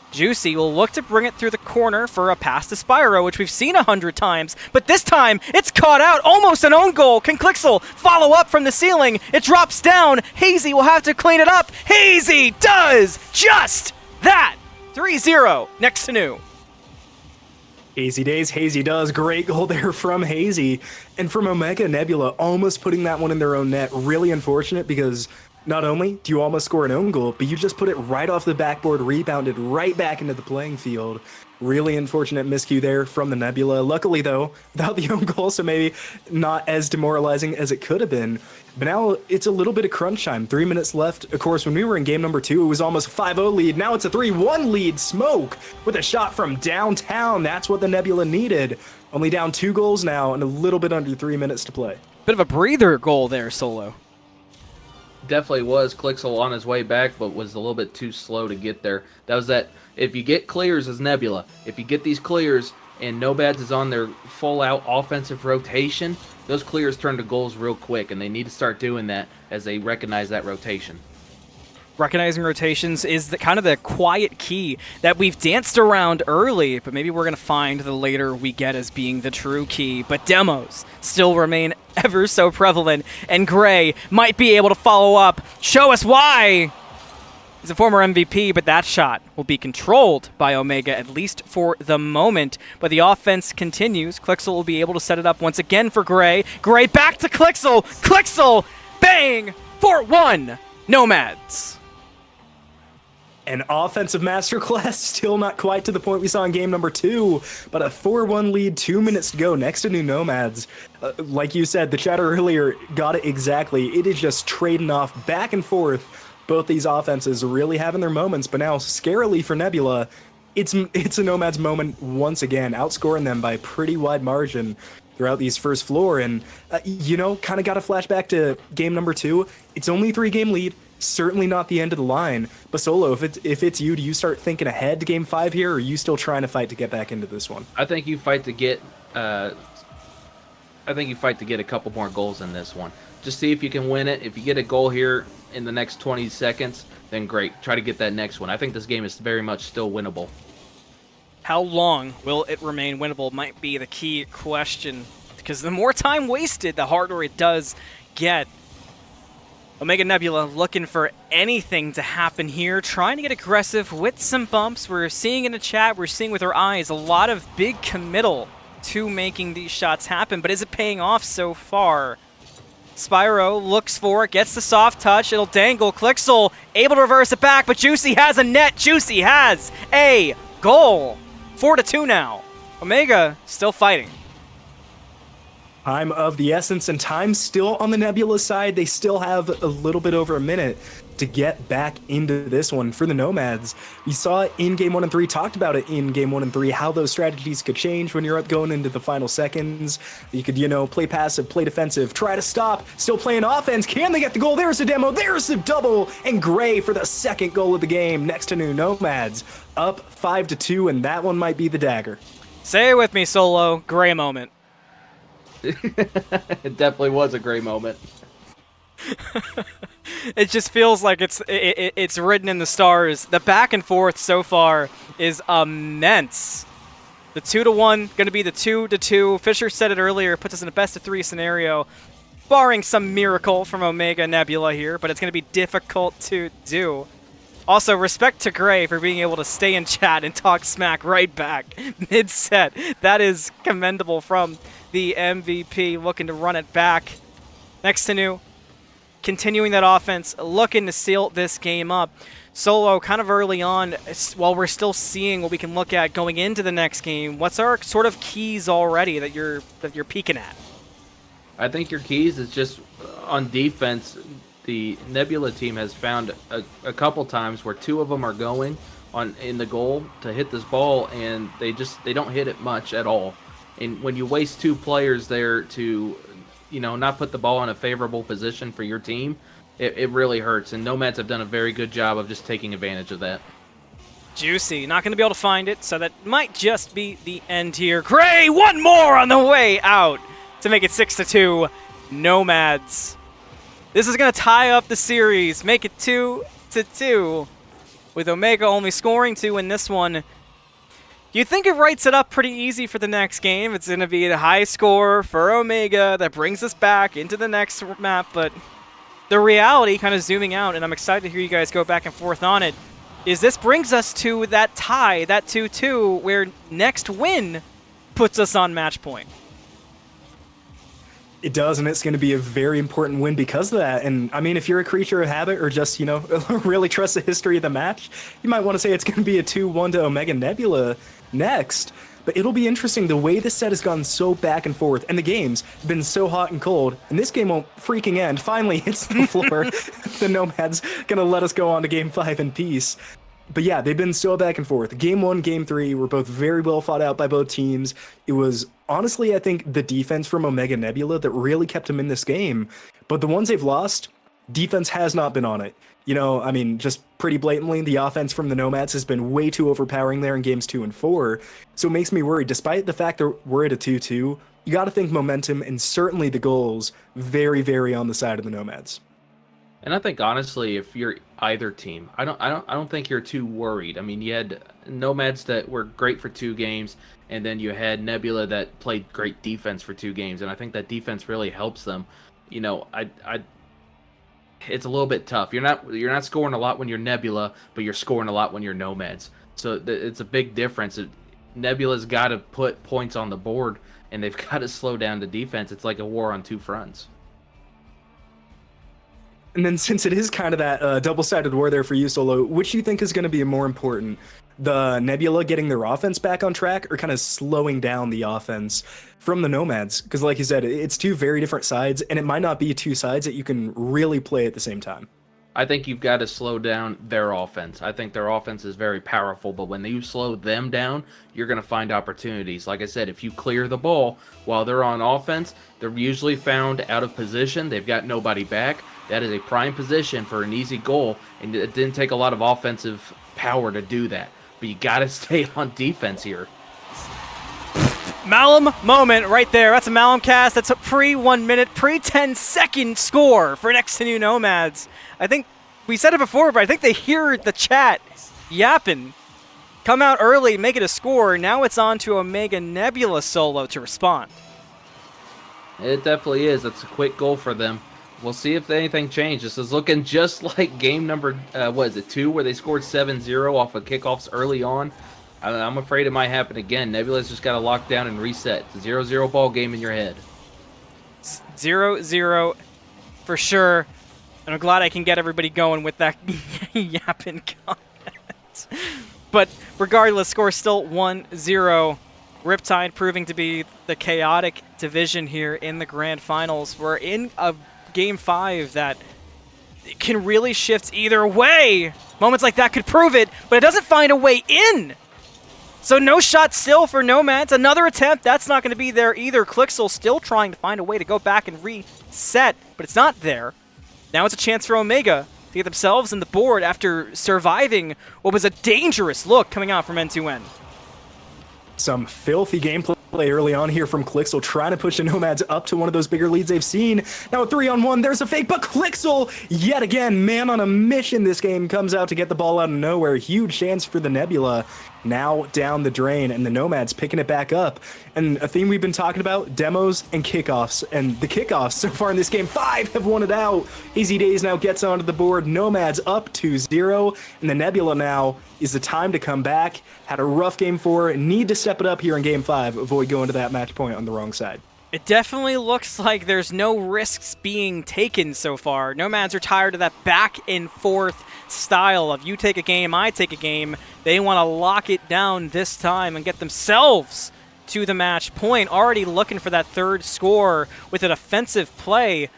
Juicy will look to bring it through the corner for a pass to Spyro, which we've seen 100 times, but this time it's caught out, almost an own goal. Can KingFsher follow up from the ceiling? It drops down. Hazy will have to clean it up. Hazy does just that. 3-0 next to new. Hazy days, Hazy does. Great goal there from Hazy. And from Omega, Nebula almost putting that one in their own net. Really unfortunate because not only do you almost score an own goal, but you just put it right off the backboard, rebounded right back into the playing field. Really unfortunate miscue there from the Nebula. Luckily, though, without the own goal, so maybe not as demoralizing as it could have been. But now it's a little bit of crunch time. 3 minutes left. Of course, when we were in game number 2, it was almost a 5-0 lead. Now it's a 3-1 lead. Smoke with a shot from downtown. That's what the Nebula needed. Only down 2 goals now and a little bit under 3 minutes to play. Bit of a breather goal there, Solo. Definitely was. KingFsher on his way back, but was a little bit too slow to get there. That was that. If you get clears as Nebula, if you get these clears and Nomads is on their full-out offensive rotation, those clears turn to goals real quick, and they need to start doing that as they recognize that rotation. Recognizing rotations is kind of the quiet key that we've danced around early, but maybe we're going to find the later we get as being the true key. But demos still remain ever so prevalent, and Gray might be able to follow up. Show us why! He's a former MVP, but that shot will be controlled by Omega, at least for the moment. But the offense continues. KingFsher will be able to set it up once again for Gray. Gray back to KingFsher! KingFsher! Bang! 4-1! Nomads! An offensive masterclass, still not quite to the point we saw in game number 2, but a 4-1 lead, 2 minutes to go next to new Nomads. Like you said, the chatter earlier got it exactly. It is just trading off back and forth. Both these offenses really having their moments, but now, scarily for Nebula, it's a Nomads moment once again, outscoring them by a pretty wide margin throughout these first floor. And, kind of got a flashback to game number 2. It's only a 3-game lead. certainly not the end of the line. But Solo, if it's you, do you start thinking ahead to Game 5 here, or are you still trying to fight to get back into this one? I think you fight to get a couple more goals in this one. Just see if you can win it. If you get a goal here in the next 20 seconds, then great. Try to get that next one. I think this game is very much still winnable. How long will it remain winnable might be the key question, because the more time wasted, the harder it does get. Omega Nebula looking for anything to happen here, trying to get aggressive with some bumps. We're seeing in the chat, we're seeing with our eyes, a lot of big committal to making these shots happen, but is it paying off so far? Spyro looks for it, gets the soft touch, it'll dangle. Clixel able to reverse it back, but Juicy has a net. Juicy has a goal. 4-2 now. Omega still fighting. Time of the essence, and time still on the Nebula side. They still have a little bit over a minute to get back into this one for the Nomads. We saw it in Game 1 and 3, talked about it in Game 1 and 3, how those strategies could change when you're up going into the final seconds. You could, play passive, play defensive, try to stop, still playing offense. Can they get the goal? There's the demo, there's the double, and Gray for the second goal of the game next to new Nomads. Up 5-2, and that one might be the dagger. Say it with me, Solo. Gray moment. It definitely was a great moment. It just feels like it's written in the stars. The back and forth so far is immense. The 2-1 going to be the 2-2. Fisher said it earlier, puts us in a best-of-3 scenario, barring some miracle from Omega Nebula here, but it's going to be difficult to do. Also, respect to Gray for being able to stay in chat and talk smack right back mid-set. That is commendable from the MVP, looking to run it back. Next to new, continuing that offense, looking to seal this game up. Solo, kind of early on, while we're still seeing what we can look at going into the next game, what's our sort of keys already that you're peeking at? I think your keys is just on defense. The Nebula team has found a couple times where two of them are going in the goal to hit this ball, and they don't hit it much at all. And when you waste two players there to, not put the ball in a favorable position for your team, it really hurts. And Nomads have done a very good job of just taking advantage of that. Juicy, not going to be able to find it, so that might just be the end here. Gray, one more on the way out to make it 6-2. Nomads. This is going to tie up the series, make it 2-2, with Omega only scoring 2 in this one. You think it writes it up pretty easy for the next game. It's going to be a high score for Omega that brings us back into the next map, but the reality, kind of zooming out, and I'm excited to hear you guys go back and forth on it, is this brings us to that tie, that 2-2, where next win puts us on match point. It does, and it's going to be a very important win because of that. And I mean, if you're a creature of habit or just, really trust the history of the match, you might want to say it's going to be a 2-1 to Omega Nebula next. But it'll be interesting. The way this set has gone so back and forth, and the game's been so hot and cold, and this game won't freaking end. Finally hits the floor. The Nomads going to let us go on to Game 5 in peace. But yeah, they've been so back and forth. Game 1, Game 3 were both very well fought out by both teams. It was honestly, I think, the defense from Omega Nebula that really kept them in this game. But the ones they've lost, defense has not been on it. Just pretty blatantly, the offense from the Nomads has been way too overpowering there in Games 2 and 4. So it makes me worry. Despite the fact that we're at a 2-2, you got to think momentum and certainly the goals very, very on the side of the Nomads. And I think honestly, if you're either team, I don't think you're too worried. I mean, you had Nomads that were great for 2 games, and then you had Nebula that played great defense for 2 games, and I think that defense really helps them. It's a little bit tough. You're not scoring a lot when you're Nebula, but you're scoring a lot when you're Nomads. So it's a big difference. Nebula's got to put points on the board, and they've got to slow down the defense. It's like a war on 2 fronts. And then since it is kind of that double-sided war there for you, Solo, which do you think is going to be more important? The Nebula getting their offense back on track, or kind of slowing down the offense from the Nomads? Because like you said, it's 2 very different sides, and it might not be 2 sides that you can really play at the same time. I think you've got to slow down their offense. I think their offense is very powerful, but when you slow them down, you're going to find opportunities. Like I said, if you clear the ball while they're on offense, they're usually found out of position. They've got nobody back. That is a prime position for an easy goal, and it didn't take a lot of offensive power to do that. But you got to stay on defense here. Malum moment right there. That's a Malum cast. That's a pre-1 minute, pre-10 second score for Next to New Nomads. I think we said it before, but I think they hear the chat yapping. Come out early, make it a score. Now it's on to Omega Nebula solo to respond. It definitely is. It's a quick goal for them. We'll see if anything changed. This is looking just like game number, 2, where they scored 7-0 off of kickoffs early on. I'm afraid it might happen again. Nebula's just got to lock down and reset. It's a 0-0 ball game in your head. 0-0 for sure. And I'm glad I can get everybody going with that yapping comment. But regardless, score still 1-0. RIPTIDE proving to be the chaotic division here in the grand finals. We're in a game 5 that can really shift either way. Moments like that could prove it, but it doesn't find a way in. So no shot still for Nomads. Another attempt, that's not going to be there either. KingFsher still trying to find a way to go back and reset, but it's not there. Now it's a chance for Omega to get themselves in the board after surviving what was a dangerous look coming out from N2N. Some filthy gameplay early on here from KingFsher, trying to push the Nomads up to one of those bigger leads they've seen. Now a 3-on-1, there's a fake, but KingFsher, yet again, man on a mission this game, comes out to get the ball out of nowhere. Huge chance for the Nebula. Now down the drain, and the Nomads picking it back up. And a theme we've been talking about, demos and kickoffs. And the kickoffs so far in this game, 5 have won it out. Easy Days now gets onto the board. Nomads up 2-0, and the Nebula now is the time to come back. Had a rough game 4, need to step it up here in game 5, avoid going to that match point on the wrong side. It definitely looks like there's no risks being taken so far. Nomads are tired of that back and forth style of you take a game, I take a game. They want to lock it down this time and get themselves to the match point. Already looking for that third score with an offensive play.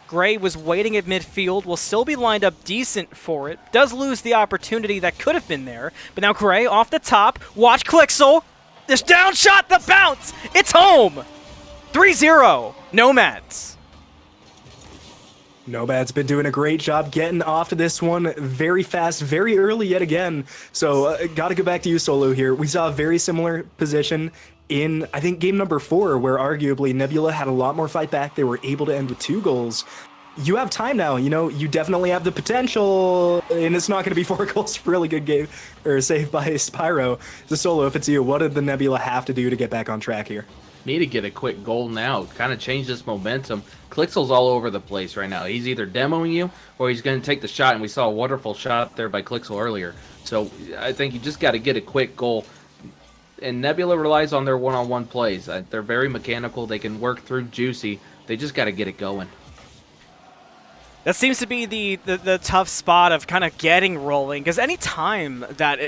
Gray was waiting at midfield, will still be lined up decent for it. Does lose the opportunity that could have been there. But now Gray off the top. Watch KingFsher. This down shot, the bounce. It's home. 3-0, Nomads. Nomad's been doing a great job getting off to this one very fast, very early yet again. So got to go back to you, Solo, here. We saw a very similar position in, I think, game number 4, where arguably Nebula had a lot more fight back. They were able to end with 2 goals. You have time now, you know, you definitely have the potential, and it's not going to be 4 goals. Really good game, or save by Spyro. So Solo, if it's you, what did the Nebula have to do to get back on track here? Need to get a quick goal now, kind of change this momentum. KingFsher's all over the place right now. He's either demoing you or he's going to take the shot, and we saw a wonderful shot there by KingFsher earlier. So I think you just got to get a quick goal. And Nebula relies on their one-on-one plays. They're very mechanical. They can work through Juicy. They just got to get it going. That seems to be the tough spot of kind of getting rolling, because any time that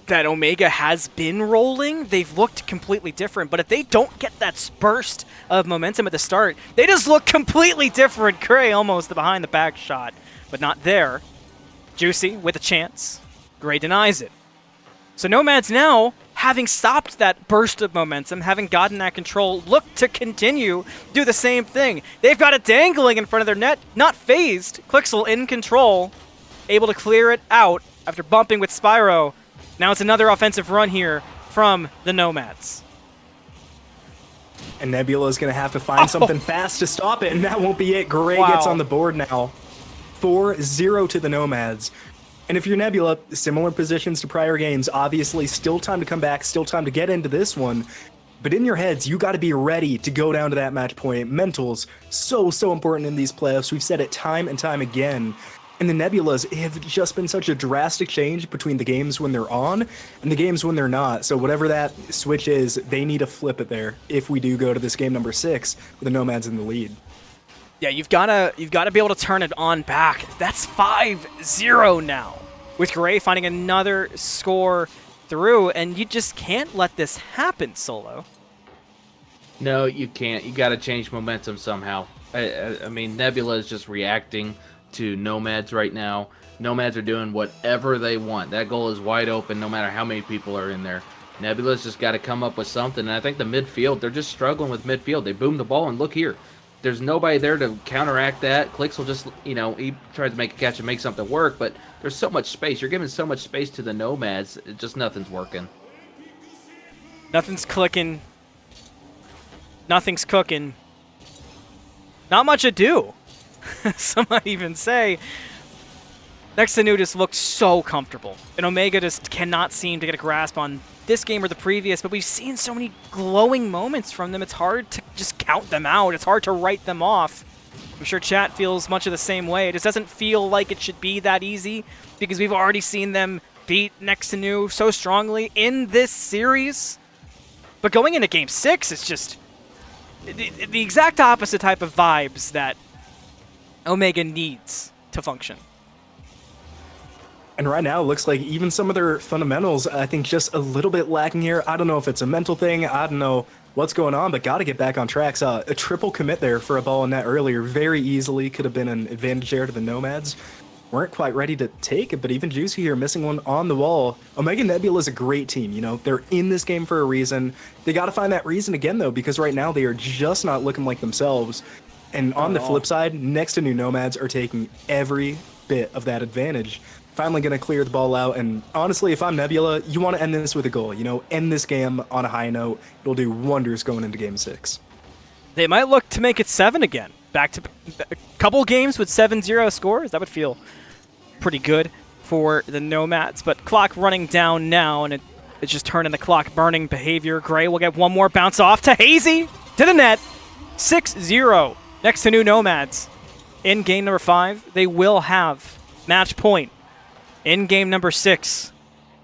that Omega has been rolling, they've looked completely different. But if they don't get that burst of momentum at the start, they just look completely different. Gray almost the behind the back shot, but not there. Juicy with a chance. Gray denies it. So Nomads now, having stopped that burst of momentum, having gotten that control, look to continue, do the same thing. They've got it dangling in front of their net, not phased. KingFsher in control, able to clear it out after bumping with Spyro. Now it's another offensive run here from the Nomads. And Nebula's going to have to find something fast to stop it, and that won't be it. Gray gets on the board now. 4-0 to the Nomads. And if you're Nebula, similar positions to prior games, obviously still time to come back, still time to get into this one. But in your heads, you got to be ready to go down to that match point. Mentals, so important in these playoffs. We've said it time and time again. And the Nebulas have just been such a drastic change between the games when they're on and the games when they're not. So whatever that switch is, they need to flip it there if we do go to this game number 6 with the Nomads in the lead. Yeah, you've gotta be able to turn it on back. That's 5-0 now, with Gray finding another score through, and you just can't let this happen, Solo. No, you can't. You got to change momentum somehow. I mean, Nebula is just reacting to Nomads right now. Nomads are doing whatever they want. That goal is wide open no matter how many people are in there. Nebula's just got to come up with something. And I think the midfield, they're just struggling with midfield. They boom the ball, and look here. There's nobody there to counteract that. Clicks will just, he tries to make a catch and make something work, but there's so much space. You're giving so much space to the Nomads. Just nothing's working. Nothing's clicking. Nothing's cooking. Not much ado. Some might even say. Next2N just looked so comfortable. And Omega just cannot seem to get a grasp on this game or the previous, but we've seen so many glowing moments from them. It's hard to just count them out. It's hard to write them off. I'm sure chat feels much of the same way. It just doesn't feel like it should be that easy because we've already seen them beat Next2N so strongly in this series. But going into Game 6, it's just the exact opposite type of vibes that Omega needs to function. And right now, it looks like even some of their fundamentals, I think, just a little bit lacking here. I don't know if it's a mental thing. I don't know what's going on, but got to get back on track. Saw a triple commit there for a ball in net earlier. Very easily could have been an advantage there to the Nomads. Weren't quite ready to take it, but even Juicy here missing one on the wall. Omega Nebula is a great team. They're in this game for a reason. They got to find that reason again, though, because right now they are just not looking like themselves. And on the flip side, Next2N Nomads are taking every bit of that advantage. Finally going to clear the ball out, and honestly, if I'm Nebula, you want to end this with a goal. End this game on a high note. It'll do wonders going into Game 6. They might look to make it 7 again. Back to a couple games with 7-0 scores. That would feel pretty good for the Nomads, but clock running down now, and it's just turning the clock burning behavior. Gray will get one more bounce off to Hazy, to the net. 6-0. Next2N Nomads in game number 5. They will have match point in game number 6.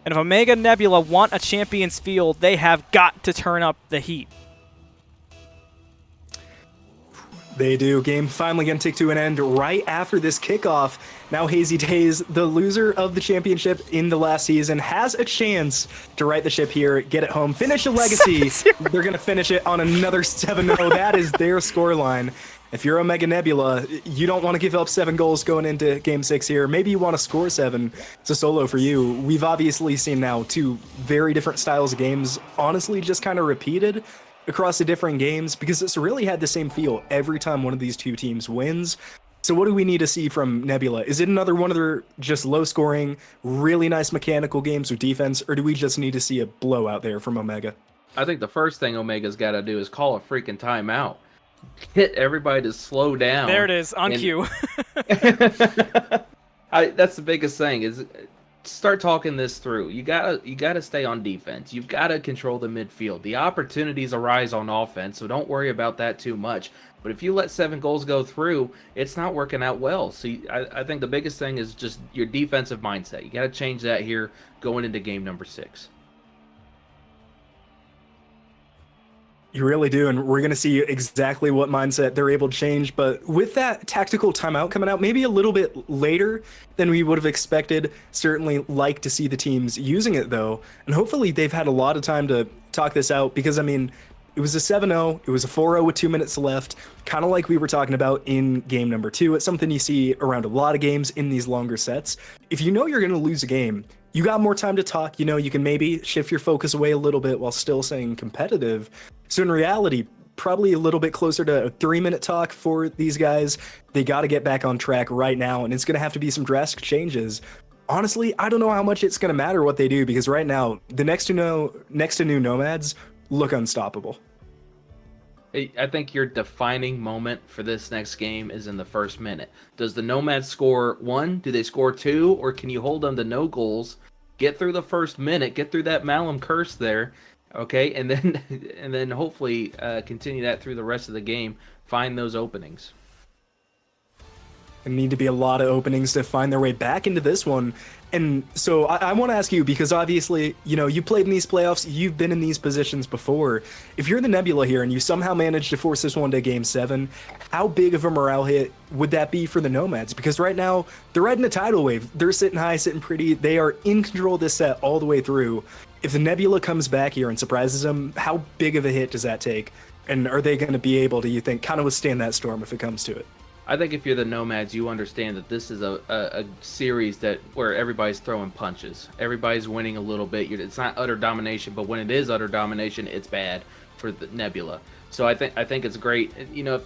And if Omega Nebula want a champion's field, they have got to turn up the heat. They do. Game finally going to take to an end right after this kickoff. Now Hazy Days, the loser of the championship in the last season, has a chance to right the ship here, get it home, finish a legacy. They're going to finish it on another 7-0. That is their scoreline. If you're Omega Nebula, you don't want to give up 7 goals going into Game 6 here. Maybe you want to score 7. It's a solo for you. We've obviously seen now 2 very different styles of games, honestly just kind of repeated across the different games, because it's really had the same feel every time one of these 2 teams wins. So what do we need to see from Nebula? Is it another one of their just low-scoring, really nice mechanical games with defense, or do we just need to see a blowout there from Omega? I think the first thing Omega's got to do is call a freaking timeout. Get everybody to slow down. There it is, on cue. That's the biggest thing, is start talking this through. You gotta stay on defense. You've got to control the midfield. The opportunities arise on offense, so don't worry about that too much. But if you let 7 goals go through, it's not working out well. So I think the biggest thing is just your defensive mindset. You got to change that here going into game number 6. You really do, and we're going to see exactly what mindset they're able to change. But with that tactical timeout coming out, maybe a little bit later than we would have expected, certainly like to see the teams using it, though. And hopefully they've had a lot of time to talk this out, because, I mean, it was a 7-0, it was a 4-0 with 2 minutes left, kind of like we were talking about in game number 2. It's something you see around a lot of games in these longer sets. If you know you're going to lose a game, you got more time to talk. You can maybe shift your focus away a little bit while still staying competitive. So in reality, probably a little bit closer to a 3-minute talk for these guys. They got to get back on track right now, and it's going to have to be some drastic changes. Honestly, I don't know how much it's going to matter what they do, because right now, the Next2N Nomads look unstoppable. I think your defining moment for this next game is in the first minute. Does the Nomads score 1? Do they score 2? Or can you hold them to no goals, get through the first minute, get through that Malum curse there, okay, and then hopefully continue that through the rest of the game, find those openings. There need to be a lot of openings to find their way back into this one. And so I want to ask you, because obviously, you played in these playoffs, you've been in these positions before. If you're the Nebula here and you somehow manage to force this one to Game 7, how big of a morale hit would that be for the Nomads? Because right now, they're riding a tidal wave. They're sitting high, sitting pretty. They are in control of this set all the way through. If the Nebula comes back here and surprises them, how big of a hit does that take? And are they going to be able to, you think, kind of withstand that storm if it comes to it? I think if you're the Nomads, you understand that this is a series where everybody's throwing punches. Everybody's winning a little bit. It's not utter domination, but when it is utter domination, it's bad for the Nebula. So I think it's great. You know,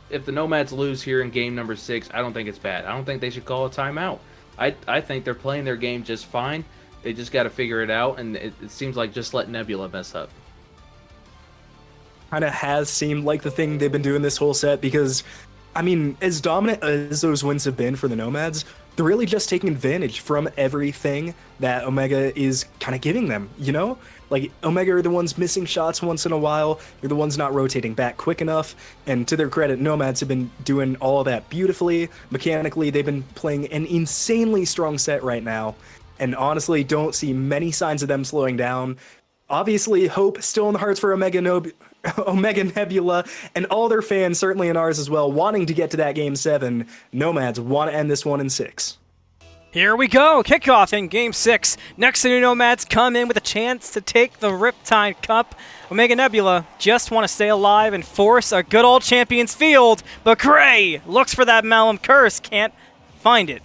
if the Nomads lose here in game number 6, I don't think it's bad. I don't think they should call a timeout. I think they're playing their game just fine. They just got to figure it out, and it seems like just let Nebula mess up. Kind of has seemed like the thing they've been doing this whole set because, I mean, as dominant as those wins have been for the Nomads, they're really just taking advantage from everything that Omega is kind of giving them, you know? Like, Omega are the ones missing shots once in a while, they're the ones not rotating back quick enough, and to their credit, Nomads have been doing all of that beautifully. Mechanically, they've been playing an insanely strong set right now, and honestly, don't see many signs of them slowing down. Obviously, hope still in the hearts for Omega Nebula, and all their fans, certainly in ours as well, wanting to get to that Game 7. Nomads want to end this one in 6. Here we go, kickoff in Game 6. Next to Nomads come in with a chance to take the Riptide Cup. Omega Nebula just want to stay alive and force a good old Champions Field, but Gray looks for that Malum Curse, can't find it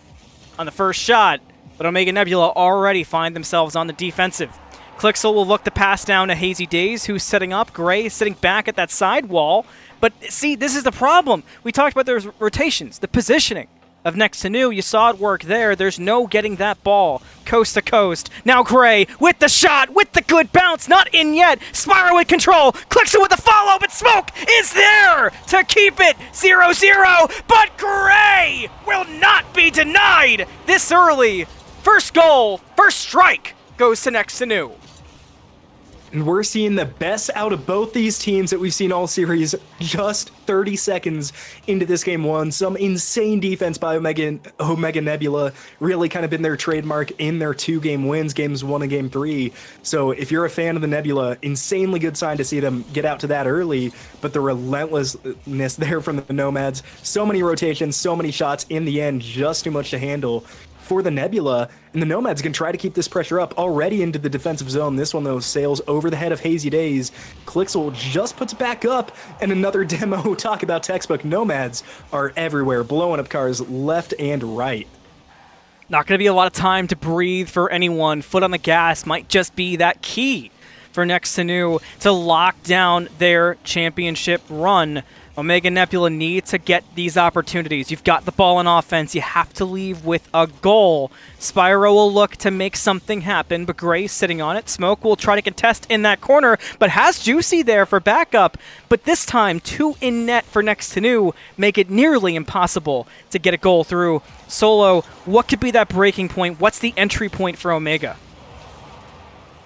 on the first shot, but Omega Nebula already find themselves on the defensive. Clixel will look to pass down to Hazy Days, who's setting up. Gray sitting back at that side wall. But see, this is the problem. We talked about those rotations, the positioning of Next to New. You saw it work there. There's no getting that ball coast to coast. Now Gray with the shot, with the good bounce. Not in yet. Spyro with control. Clixel with the follow, but Smoke is there to keep it 0-0. But Gray will not be denied this early. First goal, first strike goes to Next to New. And we're seeing the best out of both these teams that we've seen all series just 30 seconds into this Game 1. Some insane defense by Omega Nebula, really kind of been their trademark in their 2-game wins, Games 1 and Game 3. So if you're a fan of the Nebula, insanely good sign to see them get out to that early, but the relentlessness there from the Nomads, so many rotations, so many shots in the end, just too much to handle for the Nebula, and the Nomads can try to keep this pressure up already into the defensive zone. This one, though, sails over the head of Hazy Days. Clixel just puts it back up, and another demo. Talk about textbook. Nomads are everywhere, blowing up cars left and right. Not going to be a lot of time to breathe for anyone. Foot on the gas might just be that key for Next to New to lock down their championship run. Omega Nebula need to get these opportunities. You've got the ball in offense. You have to leave with a goal. Spyro will look to make something happen, but Gray's sitting on it. Smoke will try to contest in that corner, but has Juicy there for backup. But this time, 2 in net for Next to New make it nearly impossible to get a goal through. Solo, what could be that breaking point? What's the entry point for Omega?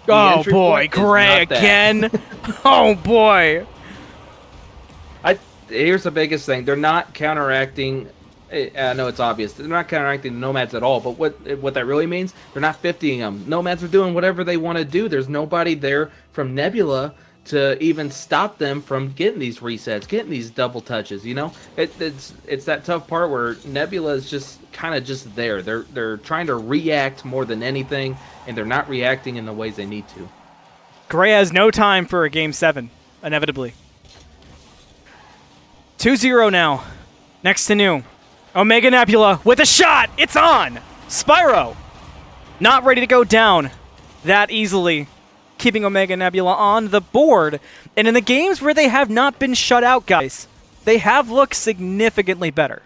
Oh boy, Gray again. Oh boy. Here's the biggest thing. They're not counteracting. I know it's obvious. They're not counteracting the Nomads at all. But what that really means, they're not 50ing them. Nomads are doing whatever they want to do. There's nobody there from Nebula to even stop them from getting these resets, getting these double touches. You know, it's that tough part where Nebula is just kind of just there. They're trying to react more than anything, and they're not reacting in the ways they need to. Gray has no time for a Game 7, inevitably. 2-0 now. Next to New. Omega Nebula with a shot. It's on. Spyro not ready to go down that easily, keeping Omega Nebula on the board. And in the games where they have not been shut out, guys, they have looked significantly better.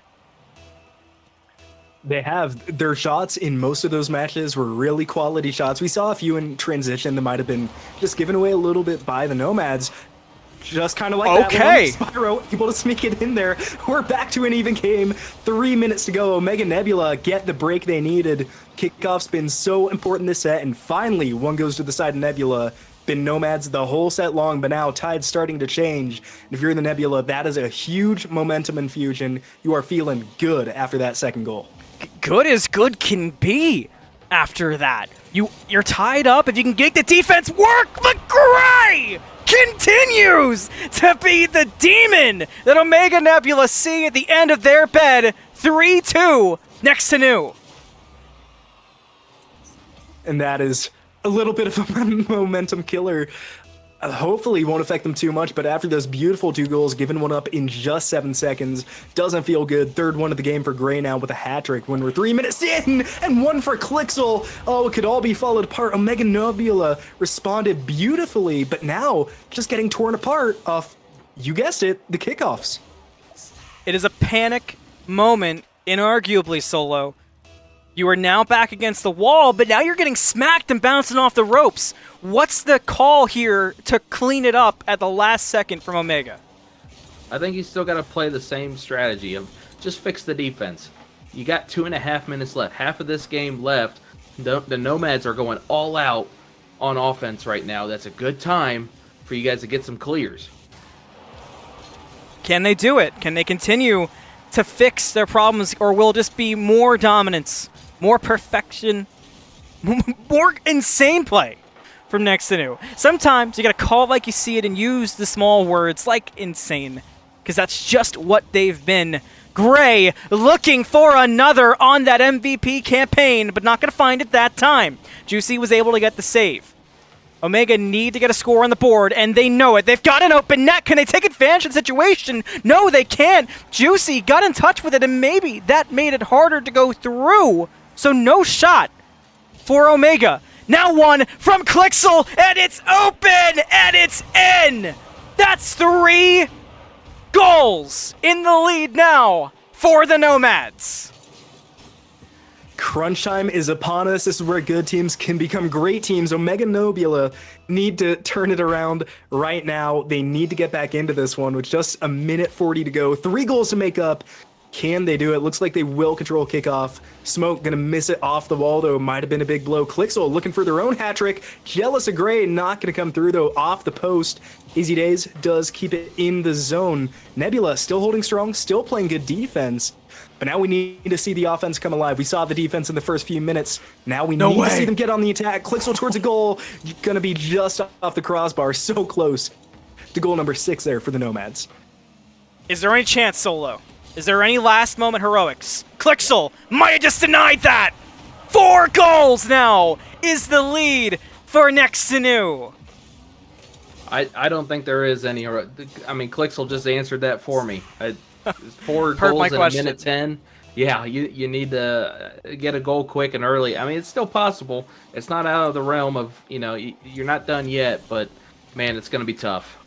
They have. Their shots in most of those matches were really quality shots. We saw a few in transition that might have been just given away a little bit by the Nomads. Just kind of like okay. That one. Spyro able to sneak it in there. We're back to an even game. 3 minutes to go. Omega Nebula get the break they needed. Kickoff's been so important this set, and finally one goes to the side of Nebula. Been Nomads the whole set long, but now tide's starting to change. And if you're in the Nebula, that is a huge momentum infusion. You are feeling good after that second goal. Good as good can be after that. You're tied up. If you can get the defense work, but Gray continues to be the demon that Omega Nebula see at the end of their bed. 3-2 Next to New. And that is a little bit of a momentum killer. hopefully won't affect them too much, but after those beautiful 2 goals, giving one up in just 7 seconds, doesn't feel good. Third one of the game for Gray now with a hat trick when we're 3 minutes in, and one for KingFsher. Oh, it could all be followed apart. Omega Nebula responded beautifully, but now just getting torn apart off, you guessed it, the kickoffs. It is a panic moment, inarguably, Solo. You are now back against the wall, but now you're getting smacked and bouncing off the ropes. What's the call here to clean it up at the last second from Omega? I think you still got to play the same strategy of just fix the defense. You got 2.5 minutes left. Half of this game left. The Nomads are going all out on offense right now. That's a good time for you guys to get some clears. Can they do it? Can they continue to fix their problems, or will it just be more dominance, more perfection, more insane play from N2N? Sometimes you gotta call it like you see it and use the small words like insane, because that's just what they've been. Gray looking for another on that MVP campaign, but not gonna find it that time. Juicy was able to get the save. Omega need to get a score on the board, and they know it. They've got an open net. Can they take advantage of the situation? No, they can't. Juicy got in touch with it, and maybe that made it harder to go through. So no shot for Omega. Now one from KingFsher, and it's open, and it's in. That's 3 goals in the lead now for the Nomads. Crunch time is upon us. This is where good teams can become great teams. Omega Nebula need to turn it around right now. They need to get back into this one with just 1:40 to go. 3 goals to make up. Can they do it? Looks like they will control kickoff. Smoke gonna miss it off the wall, though. Might have been a big blow. KingFsher looking for their own hat trick. Jealous of Gray, not gonna come through, though, off the post. Easy Days does keep it in the zone. Nebula still holding strong, still playing good defense. But now we need to see the offense come alive. We saw the defense in the first few minutes. Now we need to see them get on the attack. KingFsher towards a goal. Gonna be just off the crossbar. So close to goal number 6 there for the Nomads. Is there any chance, Solo? Is there any last moment heroics? KingFsher might have just denied that. 4 goals now is the lead for N2N. I don't think there is any. I mean, KingFsher just answered that for me. 4 Heard my goals in a question. minute 10. Yeah, you need to get a goal quick and early. I mean, it's still possible. It's not out of the realm of, you're not done yet, but man, it's going to be tough.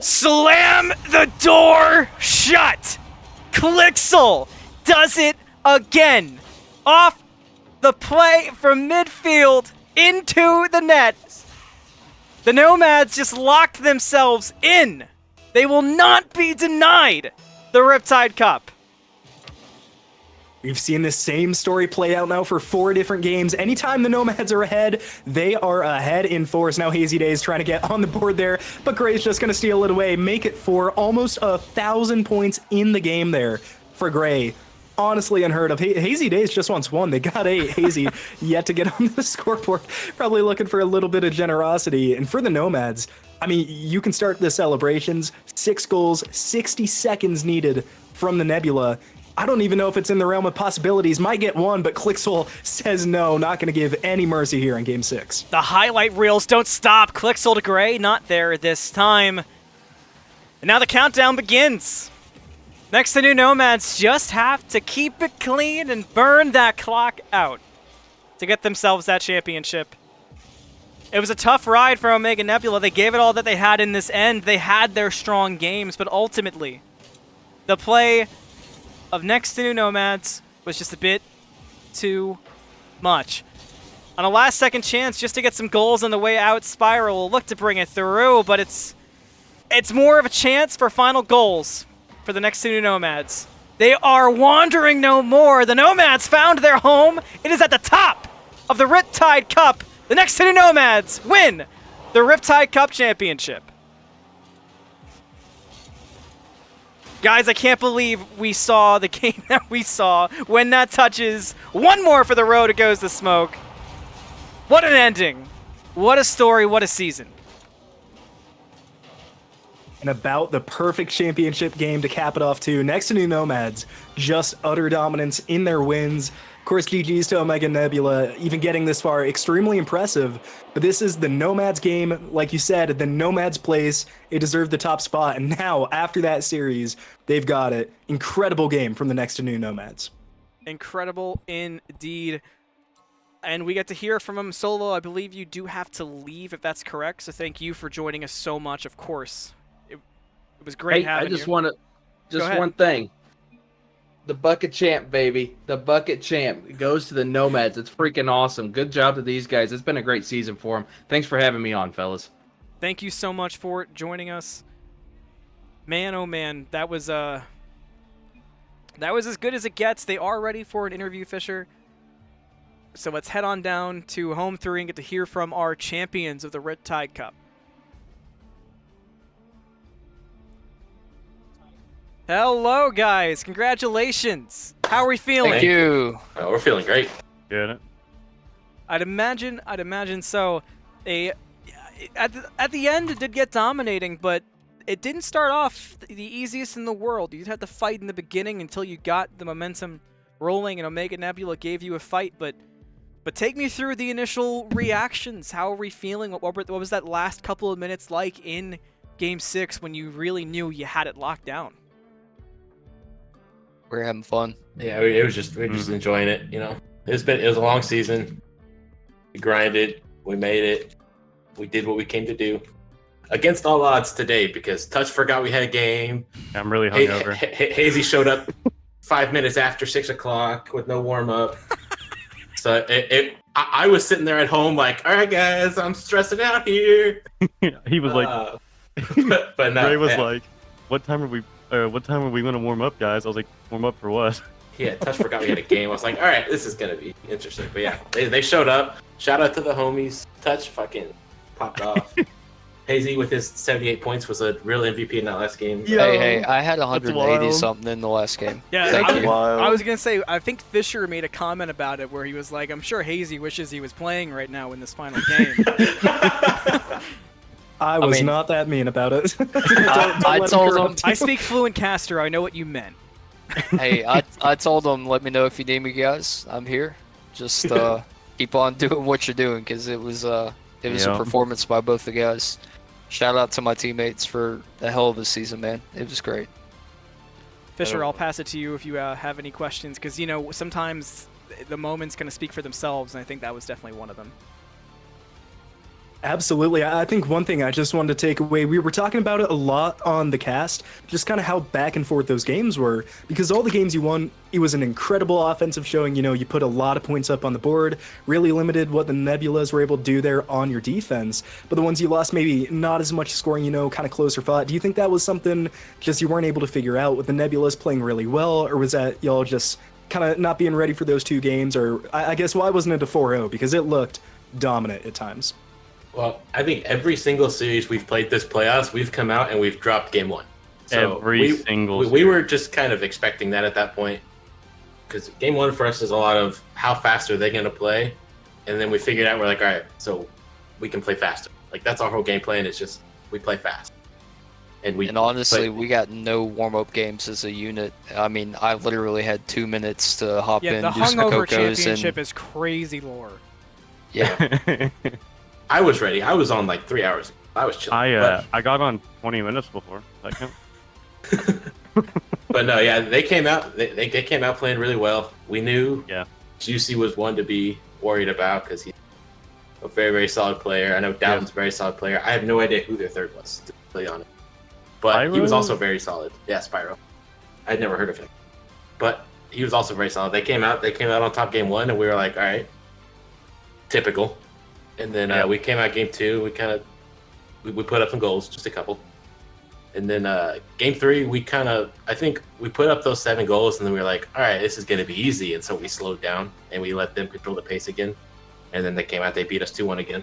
Slam the door shut. KingFsher does it again. Off the play from midfield into the net. The Nomads just locked themselves in. They will not be denied the Riptide Cup. We've seen this same story play out now for 4 different games. Anytime the Nomads are ahead, they are ahead in force. Now Hazy Days trying to get on the board there, but Gray's just going to steal it away, make it for almost 1,000 points in the game there for Gray. Honestly unheard of. Hazy Days just wants 1. They got 8. Hazy yet to get on the scoreboard. Probably looking for a little bit of generosity. And for the Nomads, I mean, you can start the celebrations. 6 goals, 60 seconds needed from the Nebula. I don't even know if it's in the realm of possibilities. Might get 1, but KingFsher says no. Not going to give any mercy here in Game 6. The highlight reels don't stop. KingFsher to Gray, not there this time. And now the countdown begins. N2N Nomads just have to keep it clean and burn that clock out to get themselves that championship. It was a tough ride for Omega Nebula. They gave it all that they had in this end. They had their strong games, but ultimately, the play of N2N Nomads was just a bit too much. On a last-second chance just to get some goals on the way out, Spiral will look to bring it through, but it's more of a chance for final goals for the N2N Nomads. They are wandering no more. The Nomads found their home. It is at the top of the Riptide Cup. The N2N Nomads win the Riptide Cup Championship. Guys, I can't believe we saw the game that we saw. When that touches, 1 more for the road, it goes to Smoke. What an ending. What a story, what a season. And about the perfect championship game to cap it off too. N2N Nomads, just utter dominance in their wins. Of course, GG's to Omega Nebula, even getting this far, extremely impressive. But this is the Nomads game. Like you said, the Nomads place, it deserved the top spot. And now, after that series, they've got it. Incredible game from the next to new Nomads. Incredible indeed. And we get to hear from him. Solo, I believe you do have to leave, if that's correct. So thank you for joining us so much, of course. It was great having you. I just want to, just one thing. The bucket champ, baby. The bucket champ. It goes to the Nomads. It's freaking awesome. Good job to these guys. It's been a great season for them. Thanks for having me on, fellas. Thank you so much for joining us. Man, oh man, that was as good as it gets. They are ready for an interview, Fisher. So let's head on down to Home 3 and get to hear from our champions of the RIPTIDE Cup. Hello, guys. Congratulations. How are we feeling? Thank you. Oh, we're feeling great. Get it? I'd imagine so. At the end, it did get dominating, but it didn't start off the easiest in the world. You had to fight in the beginning until you got the momentum rolling, and Omega Nebula gave you a fight. But take me through the initial reactions. How are we feeling? What was that last couple of minutes like in Game 6 when you really knew you had it locked down? We're having fun. Yeah, we're just enjoying it. You know, it was a long season. We grinded. We made it. We did what we came to do. Against all odds today, because Touch forgot we had a game. I'm really hungover. Hazy showed up 5 minutes after 6 o'clock with no warm up. So I was sitting there at home like, all right, guys, I'm stressing out here. He was like, but no, Ray was like, what time are we going to warm up, guys? I was like, warm up for what? Yeah, Touch forgot we had a game. I was like, all right, this is gonna be interesting. But yeah, they showed up. Shout out to the homies. Touch fucking popped off. Hazy with his 78 points was a real MVP in that last game. Hey, I had 180 something in the last game. Yeah, Thank you. I was going to say, I think Fisher made a comment about it where he was like, I'm sure Hazy wishes he was playing right now in this final game. I was not that mean about it. I told him. I speak fluent caster. I know what you meant. Hey, I told him, let me know if you need me, guys. I'm here. Just keep on doing what you're doing, because it was a performance by both the guys. Shout out to my teammates for a hell of a season, man. It was great. Fisher, I'll pass it to you if you have any questions, because, you know, sometimes the moment's going to speak for themselves, and I think that was definitely one of them. Absolutely. I think one thing I just wanted to take away, we were talking about it a lot on the cast, just kind of how back and forth those games were, because all the games you won, it was an incredible offensive showing. You know, you put a lot of points up on the board, really limited what the Nebulas were able to do there on your defense, but the ones you lost, maybe not as much scoring, you know, kind of closer fought. Do you think that was something just you weren't able to figure out with the Nebulas playing really well, or was that y'all just kind of not being ready for those two games, or I guess why wasn't it a 4-0? Because it looked dominant at times. Well, I think every single series we've played this playoffs, we've come out and we've dropped game 1. So we were just kind of expecting that at that point, because game 1 for us is a lot of how fast are they going to play, and then we figured out, we're like, all right, so we can play faster. Like, that's our whole game plan. It's just we play fast. And honestly, we got no warm-up games as a unit. I mean, I literally had 2 minutes to hop in, do some hungover cocos, championship and is crazy lore. yeah. I was ready. I was on like 3 hours. I was chilling. I got on 20 minutes before. But no, yeah, they came out. They came out playing really well. We knew. Yeah. Juicy was one to be worried about because he's a very, very solid player. I know Dalton's a very solid player. I have no idea who their third was, to be honest. But Spyro? He was also very solid. Yeah, Spyro. I'd never heard of him. But he was also very solid. They came out on top game 1, and we were like, all right, typical. And then we came out game 2. We put up some goals, just a couple. And then game 3, I think we put up those 7 goals, and then we were like, all right, this is going to be easy. And so we slowed down, and we let them control the pace again. And then they came out, they beat us 2-1 again.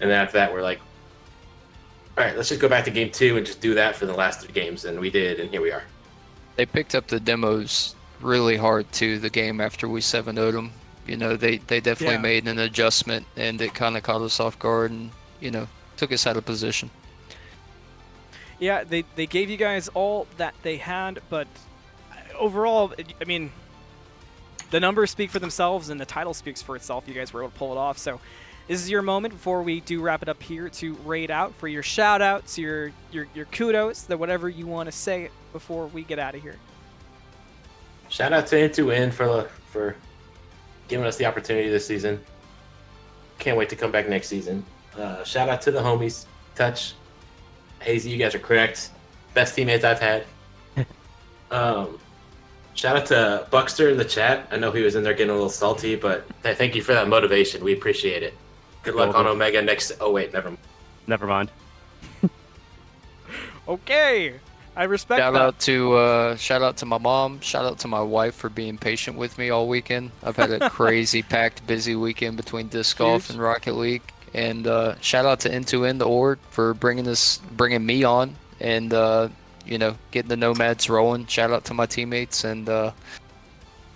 And then after that, we're like, all right, let's just go back to game 2 and just do that for the last 3 games. And we did, and here we are. They picked up the demos really hard, too, the game after we 7-0'd them. You know, they definitely made an adjustment, and it kind of caught us off guard and, you know, took us out of position. Yeah, they gave you guys all that they had, but overall, I mean, the numbers speak for themselves and the title speaks for itself. You guys were able to pull it off. So this is your moment before we do wrap it up here to raid out for your shout outs, your kudos, whatever you want to say before we get out of here. Shout out to N2N for giving us the opportunity this season. Can't wait to come back next season. Shout out to the homies, Touch, Hazy, you guys are correct. Best teammates I've had. Shout out to Buckster in the chat. I know he was in there getting a little salty, but thank you for that motivation. We appreciate it. Good luck on Omega next. Oh wait, Never mind. Okay, I respect Shout that. shout out to my mom. Shout out to my wife for being patient with me all weekend. I've had a crazy packed, busy weekend between disc golf and Rocket League. And shout out to N2N, the org, for bringing me on and getting the Nomads rolling. Shout out to my teammates and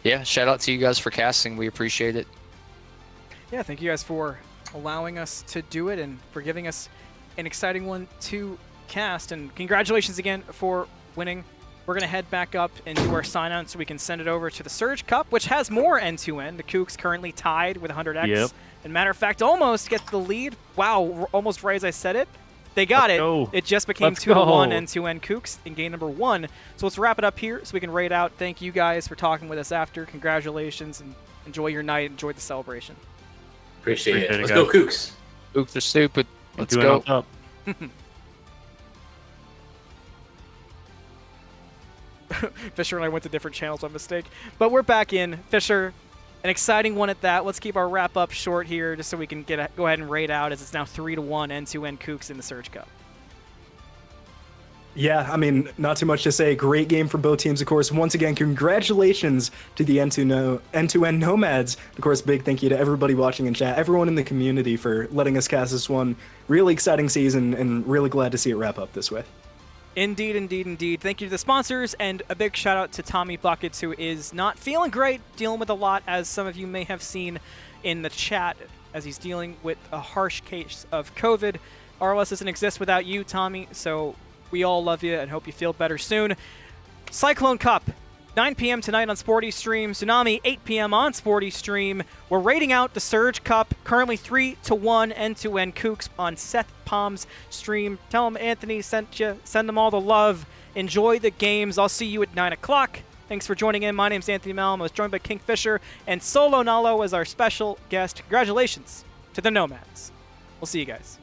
yeah, shout out to you guys for casting. We appreciate it. Yeah, thank you guys for allowing us to do it and for giving us an exciting one to cast. And congratulations again for winning. We're going to head back up and do our sign out so we can send it over to the Surge Cup, which has more N2N. The Cougs currently tied with 100x. Yep. And matter of fact, almost get the lead. Wow, almost right as I said it. They got it. Go. It just became 2-1 N2N Cougs in game number 1. So let's wrap it up here so we can raid out. Thank you guys for talking with us after. Congratulations and enjoy your night. Enjoy the celebration. Appreciate it. Let's guys. go, Kooks. Cougs are stupid. Let's N2N go. on top. Fisher and I went to different channels by mistake. But we're back in. Fisher, an exciting one at that. Let's keep our wrap-up short here just so we can go ahead and raid out as it's now 3-1 N2N Cougs in the Surge Cup. Yeah, I mean, not too much to say. Great game for both teams, of course. Once again, congratulations to the N2N Nomads. Of course, big thank you to everybody watching in chat, everyone in the community for letting us cast this one. Really exciting season, and really glad to see it wrap up this way. Indeed, indeed, indeed. Thank you to the sponsors, and a big shout out to Tommy Buckets, who is not feeling great, dealing with a lot, as some of you may have seen in the chat, as he's dealing with a harsh case of COVID. RLS doesn't exist without you, Tommy, so we all love you and hope you feel better soon. Cyclone Cup, 9 p.m. tonight on Sporty Stream. Tsunami, 8 p.m. on Sporty Stream. We're raiding out the Surge Cup, currently 3-1 N2N Cougs on Seth Palm's stream. Tell him Anthony sent you. Send them all the love. Enjoy the games. I'll see you at 9 o'clock. Thanks for joining in. My name's Anthony Malum. I was joined by KingFsher and Solonallo as our special guest. Congratulations to the Nomads. We'll see you guys.